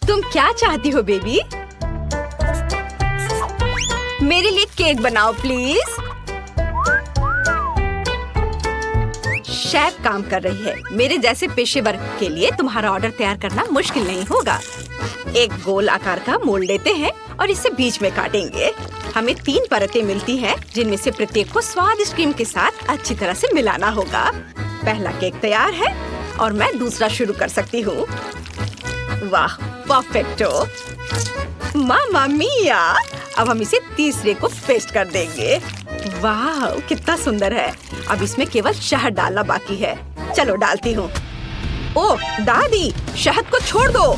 तुम क्या चाहती हो बेबी? मेरे लिए केक बनाओ प्लीज। शेफ काम कर रही है। मेरे जैसे पेशेवर के लिए तुम्हारा ऑर्डर तैयार करना मुश्किल नहीं होगा। एक गोल आकार का मोल्ड लेते हैं और इसे बीच में काटेंगे। हमें 3 परतें मिलती हैं, जिनमें से प्रत्येक को स्वादिष्ट क्रीम के साथ अच्छी तरह से मिलाना होगा। पहला केक तैयार है और मैं दूसरा शुरू कर सकती हूँ। वाह, परफेक्टो! मामा मिया! अब हम इसे तीसरे को पेस्ट कर देंगे। वाह, कितना सुंदर है। अब इसमें केवल शहद डालना बाकी है। चलो डालती हूँ। ओह दादी, शहद को छोड़ दो।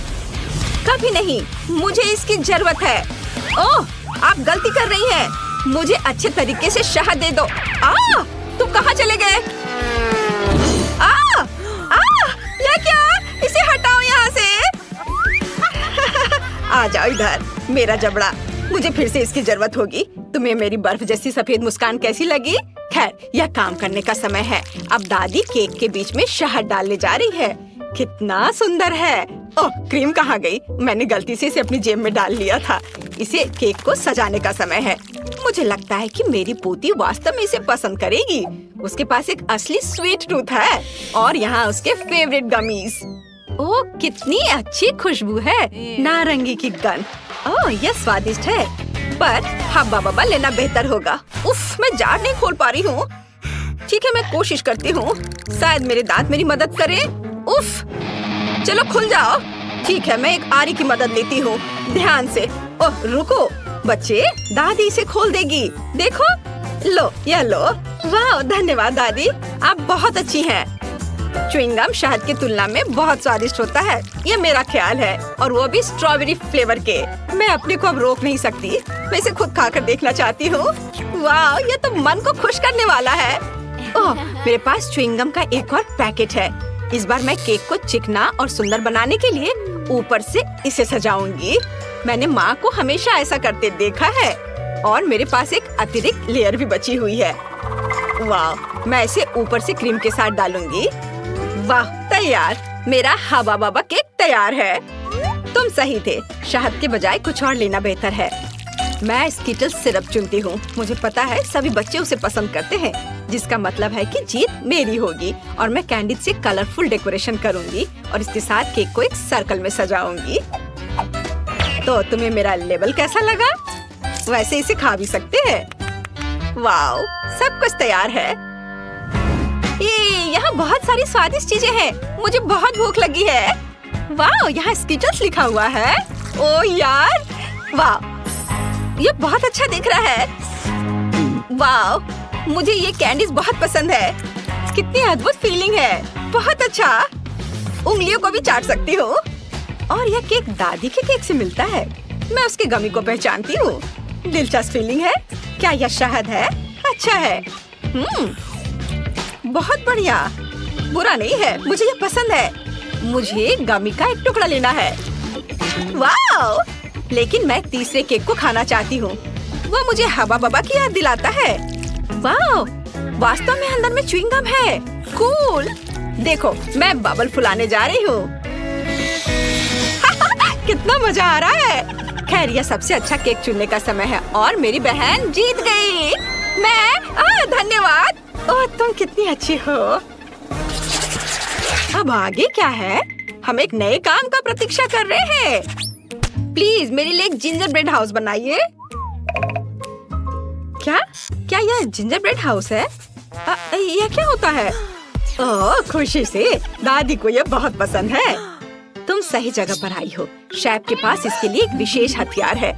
कभी नहीं, मुझे इसकी जरूरत है। ओह, आप गलती कर रही हैं। मुझे अच्छे तरीके से शहद दे दो। तुम कहाँ चले गए? ये क्या? इसे हटाओ यहाँ से। आ जाओ इधर, मेरा जबड़ा। मुझे फिर से इसकी जरूरत होगी। तुम्हें मेरी बर्फ जैसी सफेद मुस्कान कैसी लगी? खैर, यह काम करने का समय है। अब दादी केक के बीच में शहद डालने जा रही है। कितना सुंदर है। ओह, क्रीम कहाँ गई? मैंने गलती से इसे अपनी जेब में डाल लिया था। इसे केक को सजाने का समय है। मुझे लगता है कि मेरी पोती वास्तव में इसे पसंद करेगी। उसके पास एक असली स्वीट टूथ है और यहाँ उसके फेवरेट गमीज। ओह, कितनी अच्छी खुशबू है। नारंगी की गंध। ओह, यह स्वादिष्ट है, पर हब्बा बब्बा लेना बेहतर होगा। उफ, मैं जार नहीं खोल पा रही हूँ। ठीक है, मैं कोशिश करती हूँ। शायद मेरे दांत मेरी मदद करें। उफ, चलो खुल जाओ। ठीक है, मैं एक आरी की मदद लेती हूँ। ध्यान से। ओह, रुको बच्चे, दादी इसे खोल देगी। देखो, लो, यह लो। वाह, धन्यवाद दादी, आप बहुत अच्छी हैं। च्युइंगम शहद की तुलना में बहुत स्वादिष्ट होता है, ये मेरा ख्याल है, और वो भी स्ट्रॉबेरी फ्लेवर के। मैं अपने को अब रोक नहीं सकती। मैं इसे खुद खाकर देखना चाहती हूँ। वाह, ये तो मन को खुश करने वाला है। ओह, मेरे पास च्युइंगम का एक और पैकेट है। इस बार मैं केक को चिकना और सुंदर बनाने के लिए ऊपर से इसे सजाऊंगी। मैंने माँ को हमेशा ऐसा करते देखा है, और मेरे पास एक अतिरिक्त लेयर भी बची हुई है। वाह, मैं इसे ऊपर से क्रीम के साथ डालूंगी। वाह, तैयार। मेरा हवा बाबा केक तैयार है। तुम सही थे, शहद के बजाय कुछ और लेना बेहतर है। मैं स्किटल्स सिरप चुनती हूँ। मुझे पता है सभी बच्चे उसे पसंद करते हैं, जिसका मतलब है कि जीत मेरी होगी। और मैं कैंडी से कलरफुल डेकोरेशन करूँगी और इसके साथ केक को एक सर्कल में सजाऊंगी। तो तुम्हें मेरा लेबल कैसा लगा? वैसे इसे खा भी सकते हैं। वाओ, सब कुछ तैयार है। यहाँ बहुत सारी स्वादिष्ट चीजें हैं। मुझे बहुत भूख लगी है। वाओ, यहाँ स्किटल्स लिखा हुआ है। ओह यार, वाओ, ये बहुत अच्छा दिख रहा है। वाओ, मुझे ये कैंडीज बहुत पसंद है। कितनी अद्भुत फीलिंग है। बहुत अच्छा। उंगलियों को भी चाट सकती हूँ। और यह केक दादी के केक से मिलता है। मैं उसके गमी को पहचानती हूँ। दिलचस्प फीलिंग है। क्या यह शहद है? अच्छा है। बहुत बढ़िया। बुरा नहीं है, मुझे ये पसंद है। मुझे गमी का एक टुकड़ा लेना है। वाओ, लेकिन मैं तीसरे केक को खाना चाहती हूँ। वो मुझे हवा बबा की याद दिलाता है। वाओ, वास्तव में अंदर में च्युइंगम है। कूल। देखो, मैं बबल फुलाने जा रही हूँ। कितना मजा आ रहा है। खैर, यह सबसे अच्छा केक चुनने का समय है और मेरी बहन जीत गई। धन्यवाद। ओह, तुम कितनी अच्छी हो। अब आगे क्या है? हम एक नए काम का प्रतीक्षा कर रहे हैं। प्लीज मेरे लिए एक जिंजर ब्रेड हाउस बनाइए। क्या यह जिंजर ब्रेड हाउस है? यह क्या होता है? ओह, खुशी से। दादी को यह बहुत पसंद है। तुम सही जगह पर आई हो। शेफ के पास इसके लिए एक विशेष हथियार है।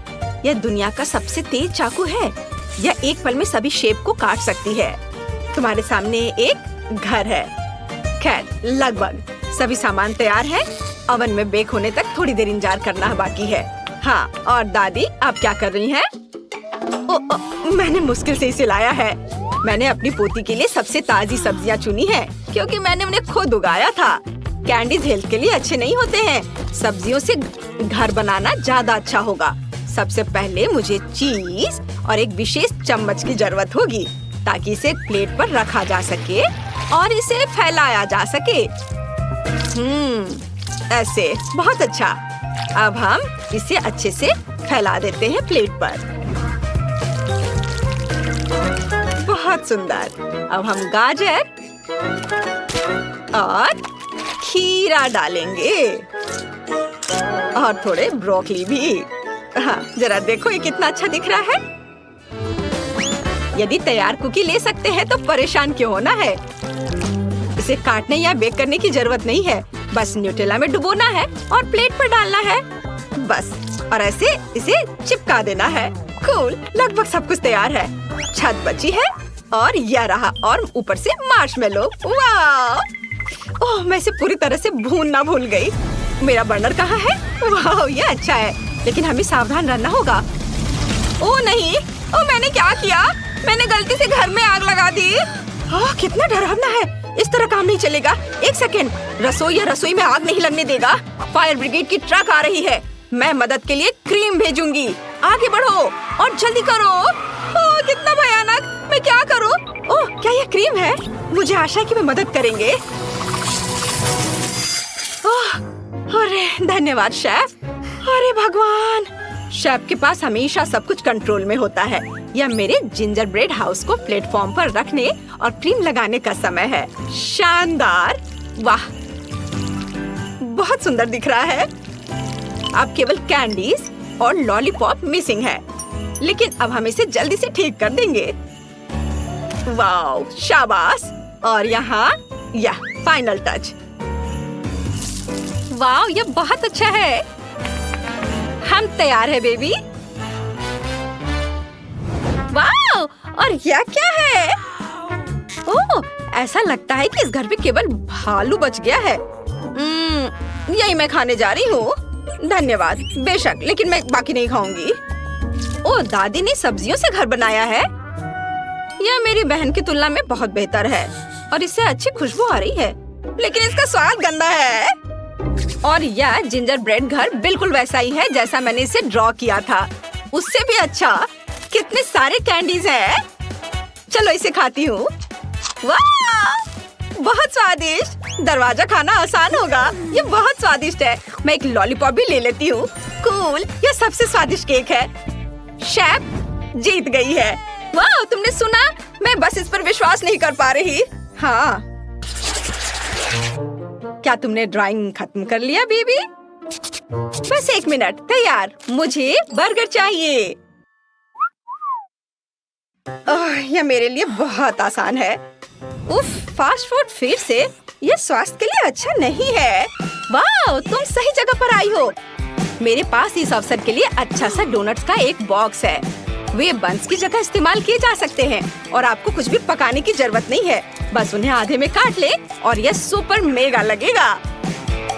यह दुनिया का सबसे तेज चाकू है। यह एक पल में सभी शेप को काट सकती है। तुम्हारे सामने एक घर है। खैर, लगभग सभी सामान तैयार है। ओवन में बेक होने तक थोड़ी देर इंतजार करना बाकी है। हाँ, और दादी आप क्या कर रही हैं? मैंने मुश्किल से इसे लाया है। मैंने अपनी पोती के लिए सबसे ताजी सब्जियां चुनी हैं, क्योंकि मैंने उन्हें खुद उगाया था। कैंडीज हेल्थ के लिए अच्छे नहीं होते हैं। सब्जियों से घर बनाना ज्यादा अच्छा होगा। सबसे पहले मुझे चीज और एक विशेष चम्मच की जरूरत होगी, ताकि इसे प्लेट पर रखा जा सके और इसे फैलाया जा सके। ऐसे। बहुत अच्छा। अब हम इसे अच्छे से फैला देते हैं प्लेट पर। बहुत सुंदर। अब हम गाजर और खीरा डालेंगे और थोड़े ब्रोकली भी। हाँ, जरा देखो ये कितना अच्छा दिख रहा है। यदि तैयार कुकी ले सकते हैं तो परेशान क्यों होना है। इसे काटने या बेक करने की जरूरत नहीं है, बस न्यूटेला में डुबोना है और प्लेट पर डालना है बस, और ऐसे इसे चिपका देना है। कूल, लगभग सब कुछ तैयार है। छत बची है और यह रहा, और ऊपर से मार्शमेलो। वाह! ओह, मैं इसे पूरी तरह से भूनना भूल गई। मेरा बर्नर कहाँ है? वाह, ये अच्छा है, लेकिन हमें सावधान रहना होगा। ओह नहीं, ओह मैंने क्या किया? मैंने गलती से घर में आग लगा दी। ओह, कितना डरावना है। इस तरह काम नहीं चलेगा। एक सेकेंड, रसोई में आग नहीं लगने देगा। फायर ब्रिगेड की ट्रक आ रही है। मैं मदद के लिए क्रीम भेजूंगी। आगे बढ़ो और जल्दी करो। ओह, कितना भयानक। मैं क्या करूं? ओह, क्या यह क्रीम है? मुझे आशा है कि वे मदद करेंगे। ओह, अरे धन्यवाद शेफ। अरे भगवान, शेफ के पास हमेशा सब कुछ कंट्रोल में होता है। यह मेरे जिंजर ब्रेड हाउस को प्लेटफॉर्म पर रखने और क्रीम लगाने का समय है। शानदार! वाह, बहुत सुंदर दिख रहा है। अब केवल कैंडीज और लॉलीपॉप मिसिंग है, लेकिन अब हम इसे जल्दी से ठीक कर देंगे। वाह, शाबाश! और यहाँ यह फाइनल टच। वाह, यह बहुत अच्छा है। हम तैयार है बेबी। वाह, और यह क्या है? ओह, ऐसा लगता है कि इस घर पे केवल भालू बच गया है। यही मैं खाने जा रही हूँ। धन्यवाद। बेशक, लेकिन मैं बाकी नहीं खाऊंगी। ओह, दादी ने सब्जियों से घर बनाया है। यह मेरी बहन की तुलना में बहुत बेहतर है और इससे अच्छी खुशबू आ रही है, लेकिन इसका स्वाद गंदा है। और यह जिंजर ब्रेड घर बिल्कुल वैसा ही है जैसा मैंने इसे ड्रॉ किया था, उससे भी अच्छा। कितने सारे कैंडीज हैं। चलो इसे खाती हूँ। वाह, बहुत स्वादिष्ट। दरवाजा खाना आसान होगा। ये बहुत स्वादिष्ट है। मैं एक लॉलीपॉप भी ले लेती हूँ। कूल, यह सबसे स्वादिष्ट केक है। शेफ जीत गई है। वाह, तुमने सुना? मैं बस इस पर विश्वास नहीं कर पा रही। हाँ, क्या तुमने ड्राइंग खत्म कर लिया बेबी? बस 1 मिनट। तैयार। मुझे बर्गर चाहिए। यह मेरे लिए बहुत आसान है। उफ, फास्ट फूड फिर से? यह स्वास्थ्य के लिए अच्छा नहीं है। वाह, तुम सही जगह पर आई हो। मेरे पास इस अवसर के लिए अच्छा सा डोनट्स का एक बॉक्स है। वे बंस की जगह इस्तेमाल किए जा सकते हैं और आपको कुछ भी पकाने की जरूरत नहीं है। बस उन्हें आधे में काट ले और यह सुपर मेगा लगेगा,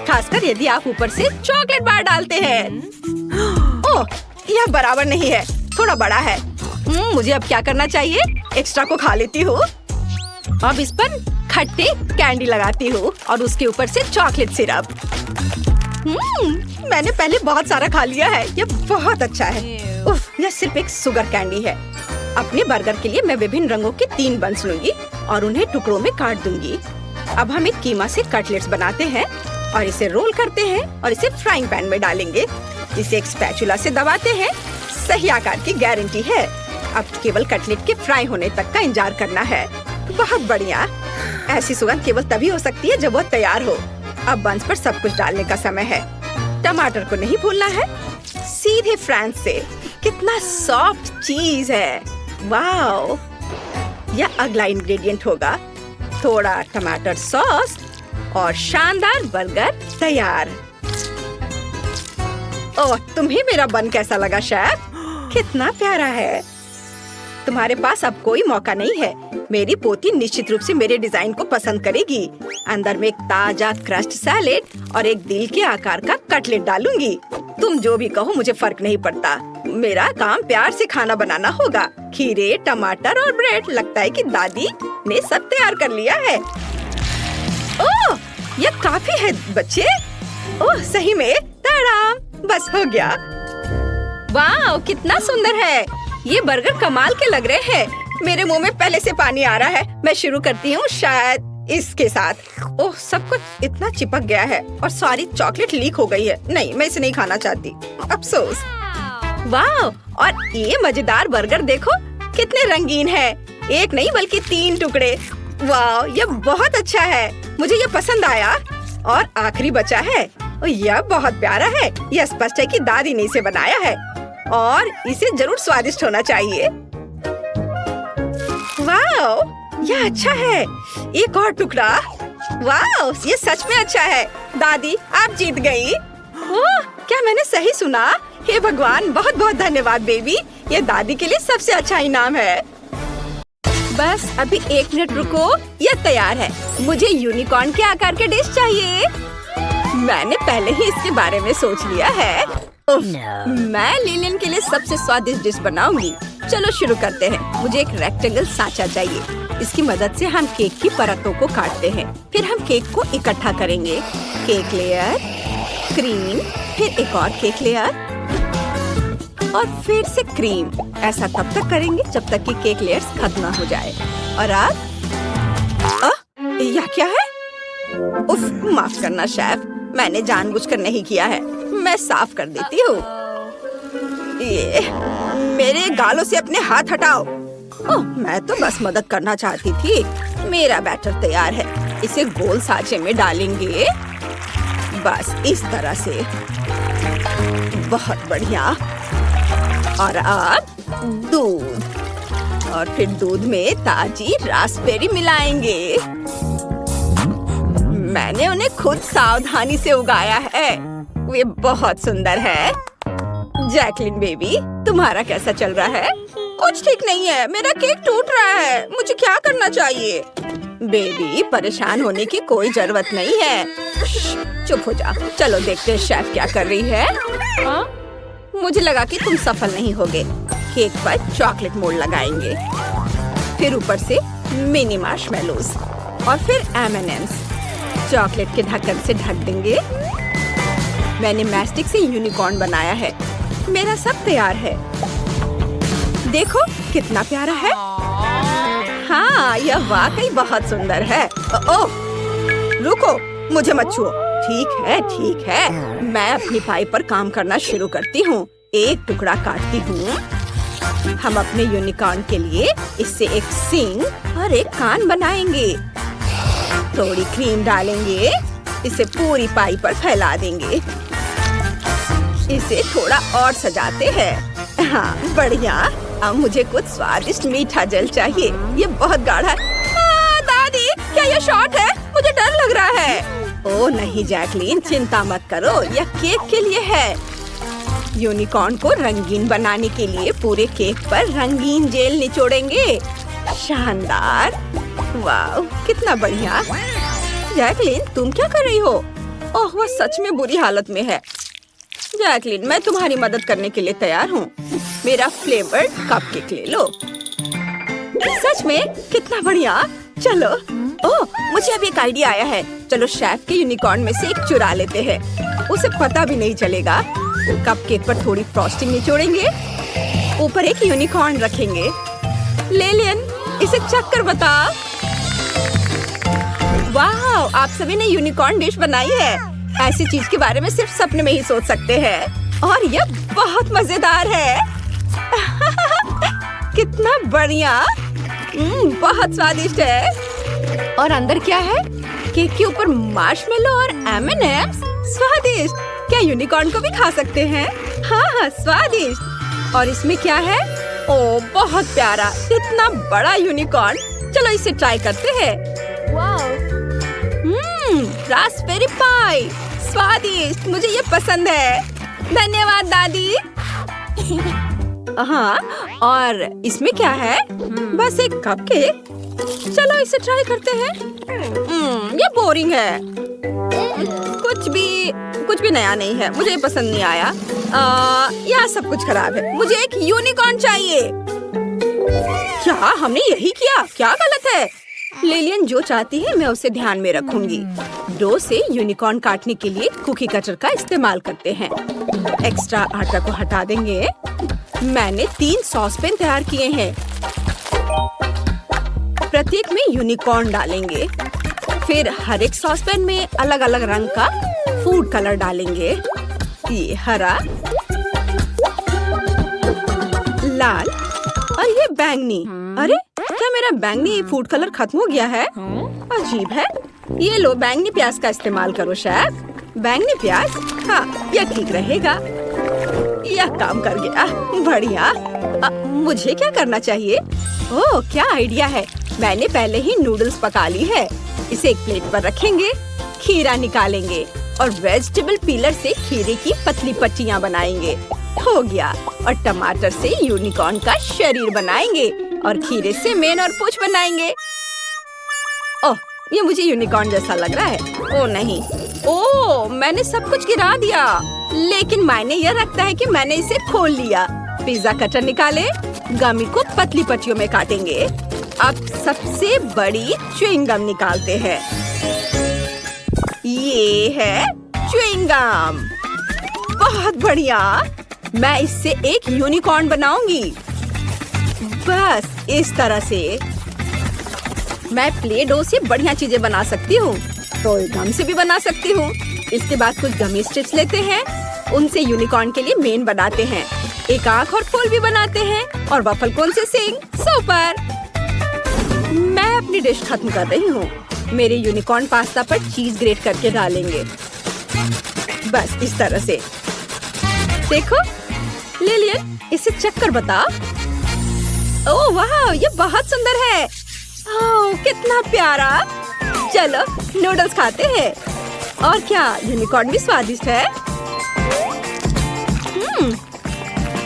खासकर यदि आप ऊपर से चॉकलेट बार डालते हैं। ओह, यह बराबर नहीं है, थोड़ा बड़ा है। मुझे अब क्या करना चाहिए? एक्स्ट्रा को खा लेती हूँ। अब इस पर खट्टे कैंडी लगाती हूँ और उसके ऊपर से चॉकलेट सिरप। मैंने पहले बहुत सारा खा लिया है। यह बहुत अच्छा है। उफ, यह सिर्फ एक शुगर कैंडी है। अपने बर्गर के लिए मैं विभिन्न रंगों के 3 बंस लूंगी और उन्हें टुकड़ों में काट दूंगी। अब हम एक कीमा से कटलेट्स बनाते हैं और इसे रोल करते हैं और इसे फ्राइंग पैन में डालेंगे। इसे एक स्पैचुला से दबाते हैं। सही आकार की गारंटी है। अब केवल कटलेट के फ्राई होने तक का इंतजार करना है। बहुत बढ़िया। ऐसी सुगंध केवल तभी हो सकती है जब वह तैयार हो। अब बंस पर सब कुछ डालने का समय है। टमाटर को नहीं भूलना है। सीधे फ्रांस से। कितना सॉफ्ट चीज है। वाओ, यह अगला इंग्रेडिएंट होगा। थोड़ा टमाटर सॉस और शानदार बर्गर तैयार। ओह, तुम्हें मेरा बन कैसा लगा शेफ? कितना प्यारा है। तुम्हारे पास अब कोई मौका नहीं है। मेरी पोती निश्चित रूप से मेरे डिजाइन को पसंद करेगी। अंदर में एक ताजा क्रस्ट सैलेड और एक दिल के आकार का कटलेट डालूंगी। तुम जो भी कहो, मुझे फर्क नहीं पड़ता। मेरा काम प्यार से खाना बनाना होगा। खीरे, टमाटर और ब्रेड। लगता है कि दादी ने सब तैयार कर लिया है। ओह, यह काफी है बच्चे। ओह, सही में ताड़ाम, बस हो गया। वाह, कितना सुंदर है। ये बर्गर कमाल के लग रहे हैं। मेरे मुंह में पहले से पानी आ रहा है। मैं शुरू करती हूँ। शायद इसके साथ। ओह, सब कुछ इतना चिपक गया है और सारी चॉकलेट लीक हो गई है। नहीं, मैं इसे नहीं खाना चाहती, अफसोस। वाह, और ये मजेदार बर्गर देखो कितने रंगीन है। एक नहीं बल्कि 3 टुकड़े। वाह, ये बहुत अच्छा है, मुझे ये पसंद आया। और आखिरी बचा है, और यह बहुत प्यारा है। यह स्पष्ट है कि दादी ने इसे बनाया है और इसे जरूर स्वादिष्ट होना चाहिए। वाह, यह अच्छा है। एक और टुकड़ा। वाह, ये सच में अच्छा है। दादी, आप जीत गई। ओह, क्या मैंने सही सुना? हे भगवान, बहुत बहुत धन्यवाद बेबी। ये दादी के लिए सबसे अच्छा इनाम है। बस अभी 1 मिनट रुको, यह तैयार है। मुझे यूनिकॉर्न के आकार के डिश चाहिए। मैंने पहले ही इसके बारे में सोच लिया है। मैं लिलियन के लिए सबसे स्वादिष्ट डिश बनाऊंगी। चलो शुरू करते हैं। मुझे एक रेक्टेंगल सांचा चाहिए। इसकी मदद से हम केक की परतों को काटते हैं। फिर हम केक को इकट्ठा करेंगे। केक लेयर, क्रीम, फिर एक और केक लेयर और फिर से क्रीम। ऐसा तब तक करेंगे जब तक कि केक लेयर्स खत्म ना हो जाए। और अब यह क्या है? उफ, माफ करना शेफ, मैंने जानबूझकर नहीं किया है। मैं साफ कर देती हूँ। ये मेरे गालों से अपने हाथ हटाओ। ओह, मैं तो बस मदद करना चाहती थी। मेरा बैटर तैयार है। इसे गोल सांचे में डालेंगे, बस इस तरह से। बहुत बढ़िया। और अब दूध, और फिर दूध में ताजी रास्पबेरी मिलाएंगे। मैंने उन्हें खुद सावधानी से उगाया है। वे बहुत सुंदर है। जैकलिन बेबी, तुम्हारा कैसा चल रहा है? कुछ ठीक नहीं है, मेरा केक टूट रहा है। मुझे क्या करना चाहिए? बेबी, परेशान होने की कोई जरूरत नहीं है। चुप हो जा। चलो देखते हैं शेफ क्या कर रही है। हाँ? मुझे लगा कि तुम सफल नहीं होगे। केक पर चॉकलेट मोल्ड लगाएंगे, फिर ऊपर से मिनी मार्शमेलोज और फिर M&M's। चॉकलेट के ढक्कन से ढक देंगे। मैंने मैस्टिक से यूनिकॉर्न बनाया है। मेरा सब तैयार है। देखो कितना प्यारा है। हाँ, यह वाकई बहुत सुंदर है। ओह, रुको, मुझे मत छुओ। ठीक है, मैं अपनी पाई पर काम करना शुरू करती हूँ। एक टुकड़ा काटती हूँ। हम अपने यूनिकॉर्न के लिए इससे एक सींग और एक कान बनाएंगे। थोड़ी क्रीम डालेंगे, इसे पूरी पाई पर फैला देंगे। इसे थोड़ा और सजाते हैं। हाँ, बढ़िया। अब मुझे कुछ स्वादिष्ट मीठा जल चाहिए। ये बहुत गाढ़ा है। दादी, क्या ये शॉट है? मुझे डर लग रहा है। ओह नहीं जैकलीन, चिंता मत करो, यह केक के लिए है। यूनिकॉर्न को रंगीन बनाने के लिए पूरे केक पर रंगीन जेल निचोड़ेंगे। शानदार। वाह, कितना बढ़िया। जैकलीन, तुम क्या कर रही हो? ओह, वह सच में बुरी हालत में है। जैकलीन, मैं तुम्हारी मदद करने के लिए तैयार हूँ। मेरा फ्लेवर्ड कपकेक ले लो। सच में कितना बढ़िया। चलो। ओह, मुझे अब एक आइडिया आया है। चलो शेफ के यूनिकॉर्न में से एक चुरा लेते हैं। उसे पता भी नहीं चलेगा। कपकेक पर थोड़ी फ्रॉस्टिंग निचोड़ेंगे, ऊपर एक यूनिकॉर्न रखेंगे। लिलियन, इसे चख कर बता। वाह, आप सभी ने यूनिकॉर्न डिश बनाई है। ऐसी चीज के बारे में सिर्फ सपने में ही सोच सकते हैं। और यह बहुत मजेदार है। कितना बढ़िया। बहुत स्वादिष्ट है। और अंदर क्या है? केक के ऊपर मार्शमेलो और M&M's। स्वादिष्ट। क्या यूनिकॉर्न को भी खा सकते हैं? हाँ, स्वादिष्ट। और इसमें क्या है? ओह, बहुत प्यारा, इतना बड़ा यूनिकॉर्न। चलो इसे ट्राई करते हैं। रास्पबेरी पाई, स्वादिष्ट, मुझे ये पसंद है। धन्यवाद दादी। हाँ, और इसमें क्या है? बस एक कपकेक। चलो इसे ट्राई करते हैं। ये बोरिंग है। कुछ भी नया नहीं है। मुझे ये पसंद नहीं आया। यहाँ सब कुछ खराब है। मुझे एक यूनिकॉर्न चाहिए। क्या हमने यही किया? क्या गलत है? लिलियन जो चाहती है मैं उसे ध्यान में रखूंगी। डो से यूनिकॉर्न काटने के लिए कुकी कटर का इस्तेमाल करते हैं। एक्स्ट्रा आटा को हटा देंगे। मैंने 3 सॉसपैन तैयार किए हैं। प्रत्येक में यूनिकॉर्न डालेंगे। फिर हर एक सॉसपैन में अलग अलग रंग का फूड कलर डालेंगे। ये हरा, लाल और ये बैंगनी। अरे क्या मेरा बैंगनी फूड कलर खत्म हो गया है? अजीब है। ये लो बैंगनी प्याज का इस्तेमाल करो शेफ। बैंगनी प्याज, हाँ यह ठीक रहेगा। यह काम कर गया, बढ़िया। मुझे क्या करना चाहिए? ओह क्या आइडिया है। मैंने पहले ही नूडल्स पका ली है। इसे एक प्लेट पर रखेंगे, खीरा निकालेंगे और वेजिटेबल पीलर से खीरे की पतली पट्टियाँ बनाएंगे। हो गया। और टमाटर से यूनिकॉर्न का शरीर बनाएंगे और खीरे से मेन और पूंछ बनाएंगे। ओह ये मुझे यूनिकॉर्न जैसा लग रहा है। ओह नहीं, ओह मैंने सब कुछ गिरा दिया। लेकिन मायने यह रखता है कि मैंने इसे खोल लिया। पिज्जा कटर निकाले, गमी को पतली पट्टियों में काटेंगे। अब सबसे बड़ी च्युइंग गम निकालते हैं। ये है च्युइंग गम। बहुत बढ़िया। मैं इससे एक यूनिकॉर्न बनाऊंगी। बस इस तरह से मैं प्ले डो से बढ़िया चीजें बना सकती हूँ। तो गम से भी बना सकती हूँ। इसके बाद कुछ गमी स्ट्रिप्स लेते हैं, उनसे यूनिकॉर्न के लिए मेन बनाते हैं। एक आँख और फूल भी बनाते हैं और वफल कोन से सिंग। सुपर। मैं अपनी डिश खत्म कर रही हूँ। मेरे यूनिकॉर्न पास्ता पर चीज ग्रेट करके डालेंगे। बस इस तरह से। देखो लिलियन, इसे चक्कर बता। ओह वाह, ये बहुत सुंदर है। ओह कितना प्यारा। चलो नूडल्स खाते हैं। और क्या यूनिकॉर्न भी स्वादिष्ट है।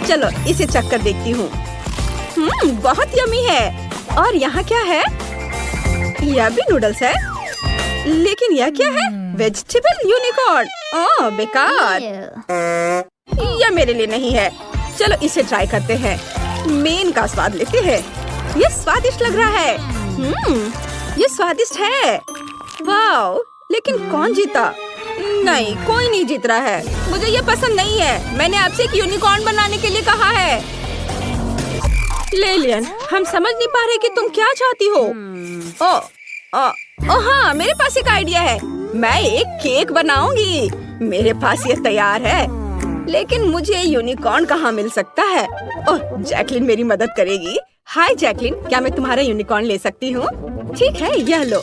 चलो इसे चक्कर देखती हूँ। बहुत यम्मी है। और यहाँ क्या है? यह भी नूडल्स है। लेकिन यह क्या है? Vegetable unicorn. ओह बेकार। यह मेरे लिए नहीं है। चलो इसे ट्राई करते हैं। मेन का स्वाद लेते हैं। यह स्वादिष्ट लग रहा है। ये स्वादिष्ट है। वाह, लेकिन कौन जीता? नहीं, कोई नहीं जीत रहा है। मुझे ये पसंद नहीं है। मैंने आपसे एक यूनिकॉर्न बनाने के लिए कहा है। लिलियन, हम समझ नहीं पा रहे कि तुम क्या चाहती हो। ओ हाँ, मेरे पास एक आइडिया है। मैं एक केक बनाऊंगी। मेरे पास ये तैयार है। लेकिन मुझे यूनिकॉर्न कहाँ मिल सकता है? ओह, जैकलिन मेरी मदद करेगी। हाय जैकलिन, क्या मैं तुम्हारा यूनिकॉर्न ले सकती हूँ? ठीक है, यह लो।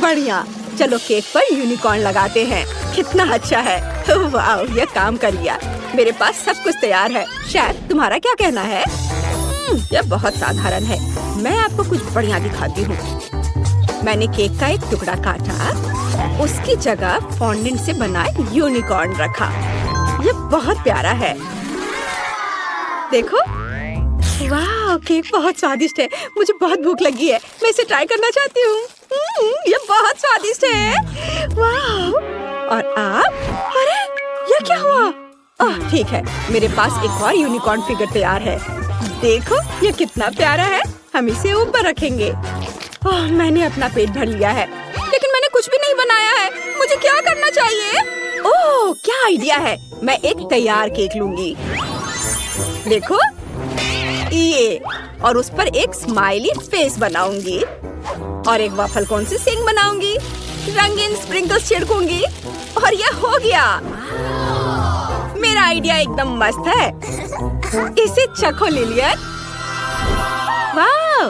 बढ़िया। चलो केक पर यूनिकॉर्न लगाते हैं। कितना अच्छा है। वाह, यह काम कर गया। मेरे पास सब कुछ तैयार है। शेफ, तुम्हारा क्या कहना है? यह बहुत साधारण है। मैं आपको कुछ बढ़िया दिखाती हूँ। मैंने केक का एक टुकड़ा काटा, उसकी जगह फॉन्डेंट से बनाए यूनिकॉर्न रखा। यह बहुत प्यारा है। देखो, वाह, केक बहुत स्वादिष्ट है। मुझे बहुत भूख लगी है। मैं इसे ट्राई करना चाहती हूँ। यह बहुत स्वादिष्ट है। वाह। और आप? अरे, यह क्या हुआ? ओह, ठीक है। मेरे पास एक और यूनिकॉर्न फिगर तैयार है। देखो, यह कितना प्यारा है। हम इसे ऊपर रखेंगे। ओह, मैंने अपना पेट भर लिया है। लेकिन मैंने कुछ भी नहीं बनाया है। मुझे क्या करना चाहिए? ओह, क्या आइडिया है। मैं एक तैयार केक लूंगी। देखो, ये, और उस पर एक स्माइली फेस बनाऊंगी और एक वफल कोन से सिंग बनाऊंगी। रंगीन स्प्रिंकल्स छिड़कूंगी और यह हो गया। मेरा आइडिया एकदम मस्त है। इसे चखो लिलियन। वाह,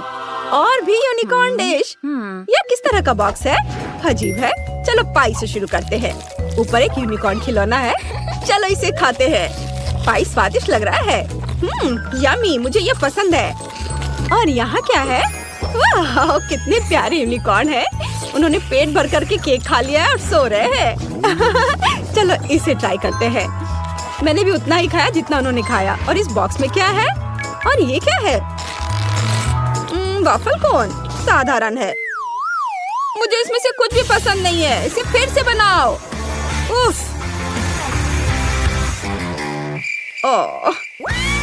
और भी यूनिकॉर्न डिश। यह किस तरह का बॉक्स है? अजीब है। चलो पाई से शुरू करते हैं। ऊपर एक यूनिकॉर्न खिलौना है। चलो इसे खाते हैं। पाई स्वादिष्ट लग रहा है। यम्मी, मुझे ये पसंद है। और यहाँ क्या है? वाह, कितने प्यारे यूनिकॉर्न है। उन्होंने पेट भर करके केक खा लिया है और सो रहे हैं। चलो इसे ट्राई करते हैं। मैंने भी उतना ही खाया जितना उन्होंने खाया। और इस बॉक्स में क्या है? और ये क्या है? वॉफल कोन साधारण है। मुझे इसमें से कुछ भी पसंद नहीं है। इसे फिर से बनाओ। उफ। ओह,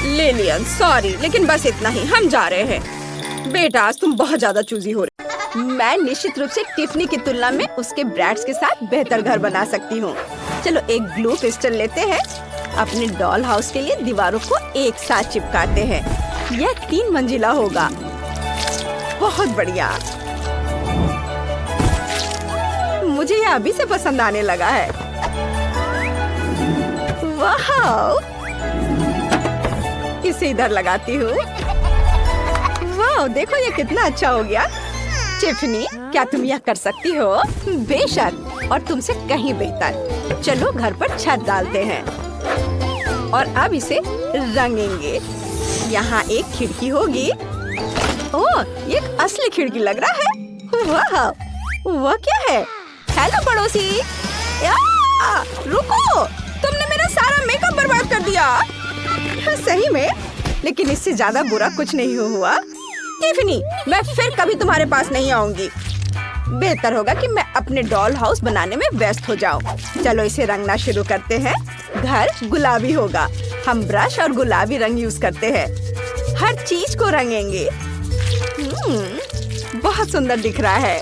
लिलियन सॉरी, लेकिन बस इतना ही। हम जा रहे हैं। बेटा, आज तुम बहुत ज्यादा चूजी हो रही। मैं निश्चित रूप से टिफनी की तुलना में उसके ब्रैड्स के साथ बेहतर घर बना सकती हूँ। चलो एक ग्लू क्रिस्टल लेते हैं। अपने डॉल हाउस के लिए दीवारों को एक साथ चिपकाते हैं। यह 3 मंजिला होगा। बहुत बढ़िया। मुझे ये अभी से पसंद आने लगा है। वाह, इसे इधर लगाती हूँ। वाह, देखो ये कितना अच्छा हो गया। टिफनी, क्या तुम यह कर सकती हो? बेशक, और तुमसे कहीं बेहतर। चलो घर पर छत डालते हैं और अब इसे रंगेंगे। यहाँ एक खिड़की होगी। ओह, ये एक असली खिड़की लग रहा है। वाह, वह क्या है? हेलो पड़ोसी। रुको, तुमने मेरा सारा मेकअप बर्बाद कर दिया। सही में, लेकिन इससे ज्यादा बुरा कुछ नहीं हुआ। टिफनी, मैं फिर कभी तुम्हारे पास नहीं आऊंगी। बेहतर होगा कि मैं अपने डॉल हाउस बनाने में व्यस्त हो जाऊं। चलो इसे रंगना शुरू करते हैं। घर गुलाबी होगा। हम ब्रश और गुलाबी रंग यूज करते हैं। हर चीज को रंगेंगे। बहुत सुंदर दिख रहा है।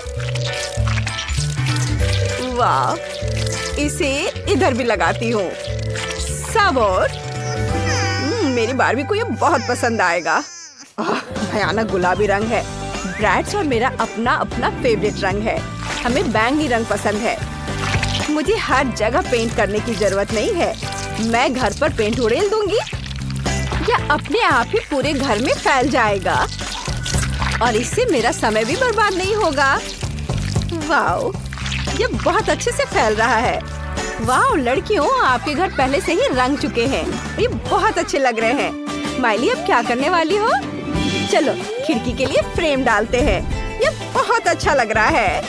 वाह, इसे इधर भी लगाती हूँ। सब और मेरी बारबी को ये बहुत पसंद आएगा। भयानक गुलाबी रंग है। ब्रैड्स और मेरा अपना अपना फेवरेट रंग है। हमें बैंगनी रंग पसंद है। मुझे हर जगह पेंट करने की जरूरत नहीं है। मैं घर पर पेंट उड़ेल दूंगी या अपने आप ही पूरे घर में फैल जाएगा और इससे मेरा समय भी बर्बाद नहीं होगा। वाओ, ये बहुत अच्छे से फैल रहा है। वाओ लड़कियों, आपके घर पहले से ही रंग चुके हैं। ये बहुत अच्छे लग रहे हैं। माइली, अब क्या करने वाली हो? चलो खिड़की के लिए फ्रेम डालते हैं। ये बहुत अच्छा लग रहा है।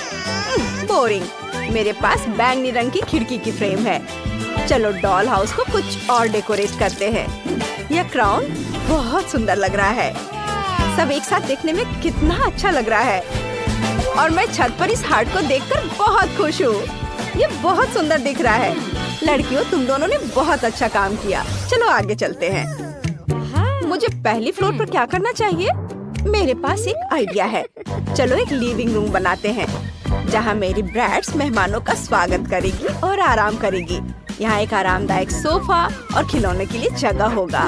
बोरिंग। मेरे पास बैंगनी रंग की खिड़की की फ्रेम है। चलो डॉल हाउस को कुछ और डेकोरेट करते हैं। यह क्राउन बहुत सुंदर लग रहा है। सब एक साथ देखने में कितना अच्छा लग रहा है। और मैं छत पर इस हार्ट को देखकर बहुत खुश हूँ। ये बहुत सुंदर दिख रहा है। लड़कियों, तुम दोनों ने बहुत अच्छा काम किया। चलो आगे चलते हैं। मुझे पहली फ्लोर पर क्या करना चाहिए? मेरे पास एक आइडिया है। चलो एक लिविंग रूम बनाते हैं जहाँ मेरी ब्रैड्स मेहमानों का स्वागत करेगी और आराम करेगी। यहाँ एक आरामदायक सोफा और खिलौने के लिए जगह होगा।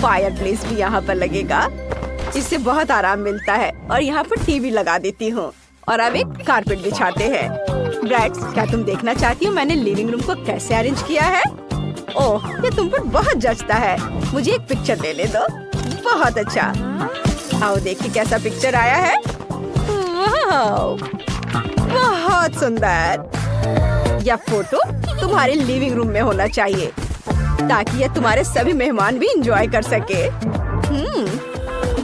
फायरप्लेस भी यहाँ पर लगेगा। इससे बहुत आराम मिलता है। और यहाँ पर टीवी लगा देती हूँ। और अब एक कारपेट बिछाते हैं। ब्रैड्स, क्या तुम देखना चाहती हो मैंने लिविंग रूम को कैसे अरेंज किया है? ओह, ये तुम पर बहुत जचता है। मुझे एक पिक्चर लेने दो। बहुत अच्छा। आओ देखिए कैसा पिक्चर आया है। वाह, बहुत सुंदर। यह फोटो तुम्हारे लिविंग रूम में होना चाहिए ताकि यह तुम्हारे सभी मेहमान भी एंजॉय कर सके।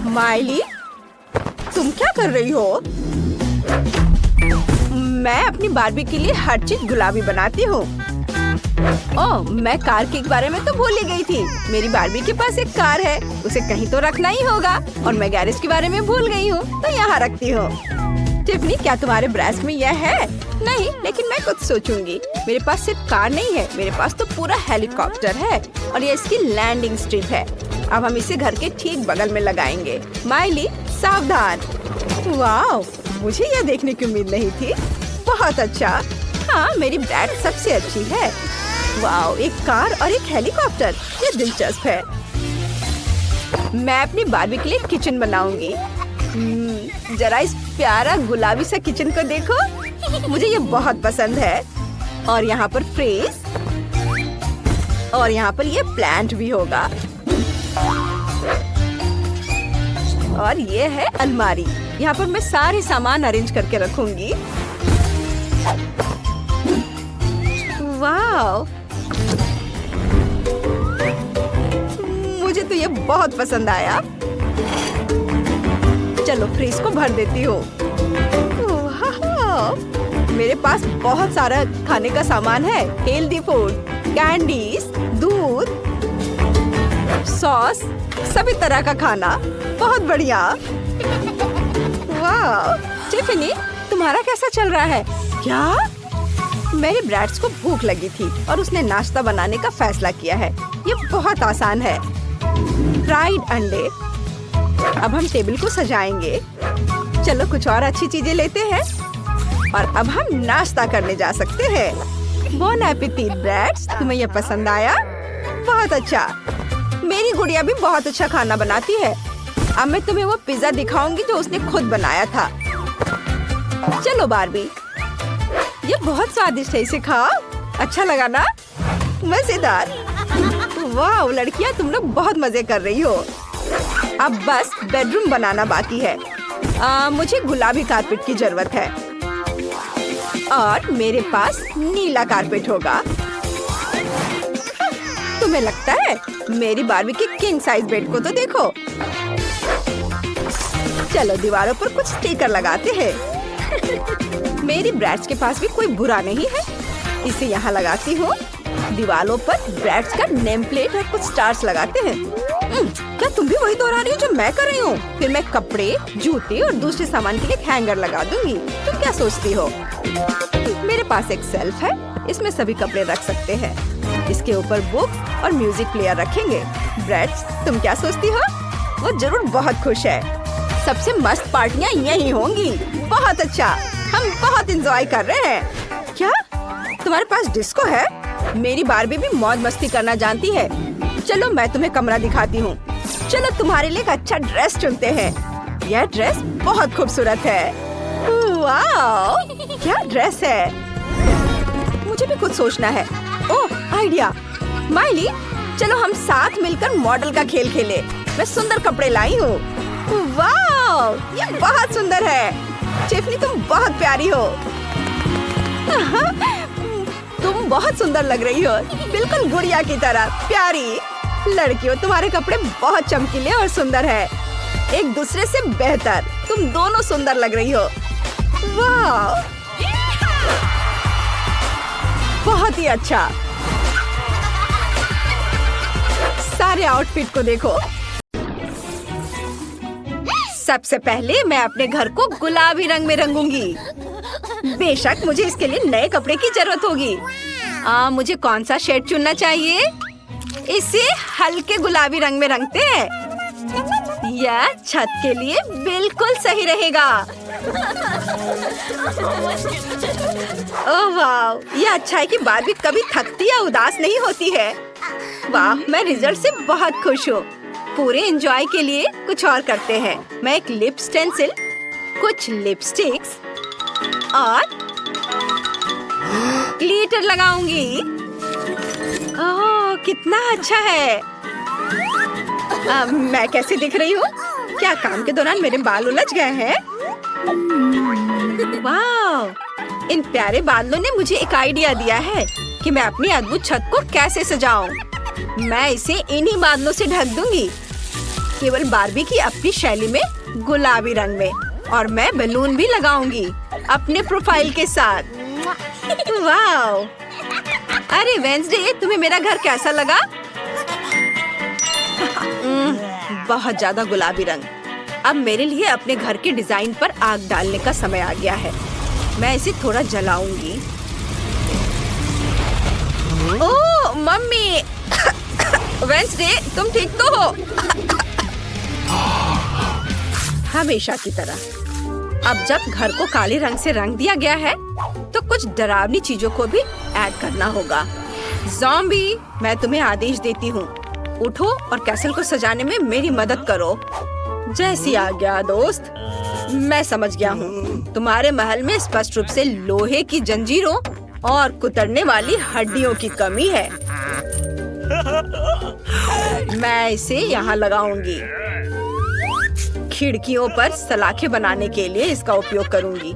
माइली, तुम क्या कर रही हो? मैं अपनी बारबी के लिए हर चीज गुलाबी बनाती हूँ। ओह, मैं कार के बारे में तो भूल ही गई थी। मेरी बारबी के पास एक कार है, उसे कहीं तो रखना ही होगा। और मैं गैरेज के बारे में भूल गई हूँ तो यहाँ रखती हूँ। टिफनी, क्या तुम्हारे ब्रैस में यह है? नहीं, लेकिन मैं कुछ सोचूंगी। मेरे पास सिर्फ कार नहीं है, मेरे पास तो पूरा हेलीकॉप्टर है और ये इसकी लैंडिंग स्ट्रिप है। अब हम इसे घर के ठीक बगल में लगाएंगे। माइली, सावधान। वाह, मुझे यह देखने की उम्मीद नहीं थी। बहुत अच्छा। हाँ, मेरी ब्रैड सबसे अच्छी है। वाह, एक कार और एक हेलीकॉप्टर, ये दिलचस्प है। मैं अपनी बारबी के लिए किचन बनाऊंगी। जरा इस प्यारा गुलाबी सा किचन को देखो। मुझे ये बहुत पसंद है। और यहाँ पर फ्रेज और यहाँ पर ये प्लांट भी होगा। और ये है अलमारी। यहाँ पर मैं सारे सामान अरेंज करके रखूंगी। वाह, मुझे तो ये बहुत पसंद आया। चलो फ्रिज को भर देती हूँ। मेरे पास बहुत सारा खाने का सामान है। हेल्दी फूड, कैंडीज, दूध, सॉस, सभी तरह का खाना। बहुत बढ़िया। वाह, टिफनी, तुम्हारा कैसा चल रहा है? क्या? मेरे ब्रैड्स को भूख लगी थी और उसने नाश्ता बनाने का फैसला किया है। ये बहुत आसान है। फ्राइड अंडे। अब हम टेबल को सजाएंगे। चलो कुछ और अच्छी चीजें लेते हैं और अब हम नाश्ता करने जा सकते हैं। बोन एपेटिट ब्रैड्स, तुम्हें यह पसंद आया? बहुत अच्छा। मेरी गुड़िया भी बहुत अच्छा खाना बनाती है। अब मैं तुम्हें वो पिज्जा दिखाऊंगी जो उसने खुद बनाया था। चलो बारबी, ये बहुत स्वादिष्ट है, इसे खाओ। अच्छा लगा ना? मजेदार। वाह लड़कियां, तुम लोग बहुत मजे कर रही हो। अब बस बेडरूम बनाना बाकी है। मुझे गुलाबी कारपेट की जरूरत है और मेरे पास नीला कारपेट होगा। तुम्हें लगता है? मेरी बार्बी की किंग साइज बेड को तो देखो। चलो दीवारों पर कुछ स्टिकर लगाते हैं। मेरी ब्रैड्स के पास भी कोई बुरा नहीं है। इसे यहाँ लगाती हूँ। दीवारों पर ब्रैड्स का नेम प्लेट और कुछ स्टार्स लगाते हैं। क्या तुम भी वही दोहरा रही हो जो मैं कर रही हूँ? फिर मैं कपड़े, जूते और दूसरे सामान के लिए एक हैंगर लगा दूंगी। तुम क्या सोचती हो? मेरे पास एक शेल्फ है, इसमें सभी कपड़े रख सकते हैं। इसके ऊपर बुक्स और म्यूजिक प्लेयर रखेंगे। ब्रैड्स, तुम क्या सोचती हो? वो जरूर बहुत खुश है। सबसे मस्त पार्टियां यही होंगी। बहुत अच्छा, हम बहुत एंजॉय कर रहे हैं। क्या तुम्हारे पास डिस्को है? मेरी बार्बी भी मौज मस्ती करना जानती है। चलो मैं तुम्हें कमरा दिखाती हूँ। चलो तुम्हारे लिए एक अच्छा ड्रेस चुनते हैं। यह ड्रेस बहुत खूबसूरत है। वाह, क्या ड्रेस है। मुझे भी कुछ सोचना है। ओह आइडिया। माइली, चलो हम साथ मिलकर मॉडल का खेल खेले। मैं सुंदर कपड़े लाई हूँ। वाह, ये बहुत सुंदर है। टिफनी, तुम बहुत प्यारी हो। तुम बहुत सुंदर लग रही हो, बिल्कुल गुड़िया की तरह प्यारी। लड़कियों, तुम्हारे कपड़े बहुत चमकीले और सुंदर है, एक दूसरे से बेहतर। तुम दोनों सुंदर लग रही हो। वाह, बहुत ही अच्छा। सारे आउटफिट को देखो। सबसे पहले मैं अपने घर को गुलाबी रंग में रंगूंगी। बेशक मुझे इसके लिए नए कपड़े की जरूरत होगी। मुझे कौन सा शेड चुनना चाहिए? इसे हल्के गुलाबी रंग में रंगते हैं। यह छत के लिए बिल्कुल सही रहेगा। ओह वाह, यह अच्छा है कि बार्बी कभी थकती या उदास नहीं होती है। वाह, मैं रिजल्ट से बहुत खुश हूँ। पूरे एंजॉय के लिए कुछ और करते हैं। मैं एक लिप स्टेंसिल, कुछ लिपस्टिक्स और ग्लिटर लगाऊंगी। ओह, कितना अच्छा है। मैं कैसे दिख रही हूँ? क्या काम के दौरान मेरे बाल उलझ गए हैं? वाह, इन प्यारे बादलों ने मुझे एक आइडिया दिया है कि मैं अपनी अद्भुत छत को कैसे सजाऊं। मैं इसे इन्हीं बादलों से ढक दूंगी, केवल बार्बी की अपनी शैली में, गुलाबी रंग में। और मैं बैलून भी लगाऊंगी अपने प्रोफाइल के साथ। वाह, अरे वेंसडे, तुम्हें मेरा घर कैसा लगा? बहुत ज्यादा गुलाबी रंग। अब मेरे लिए अपने घर के डिजाइन पर आग डालने का समय आ गया है। मैं इसे थोड़ा जलाऊंगी। ओह मम्मी, वेंसडे, तुम ठीक तो हो? हमेशा की तरह। अब जब घर को काले रंग से रंग दिया गया है, तो कुछ डरावनी चीजों को भी ऐड करना होगा। ज़ॉम्बी, मैं तुम्हें आदेश देती हूँ, उठो और कैसल को सजाने में मेरी मदद करो। जैसी आज्ञा दोस्त। मैं समझ गया हूँ, तुम्हारे महल में स्पष्ट रूप से लोहे की जंजीरों और कुतरने वाली हड्डियों की कमी है। मैं इसे यहाँ लगाऊंगी। खिड़कियों पर सलाखें बनाने के लिए इसका उपयोग करूंगी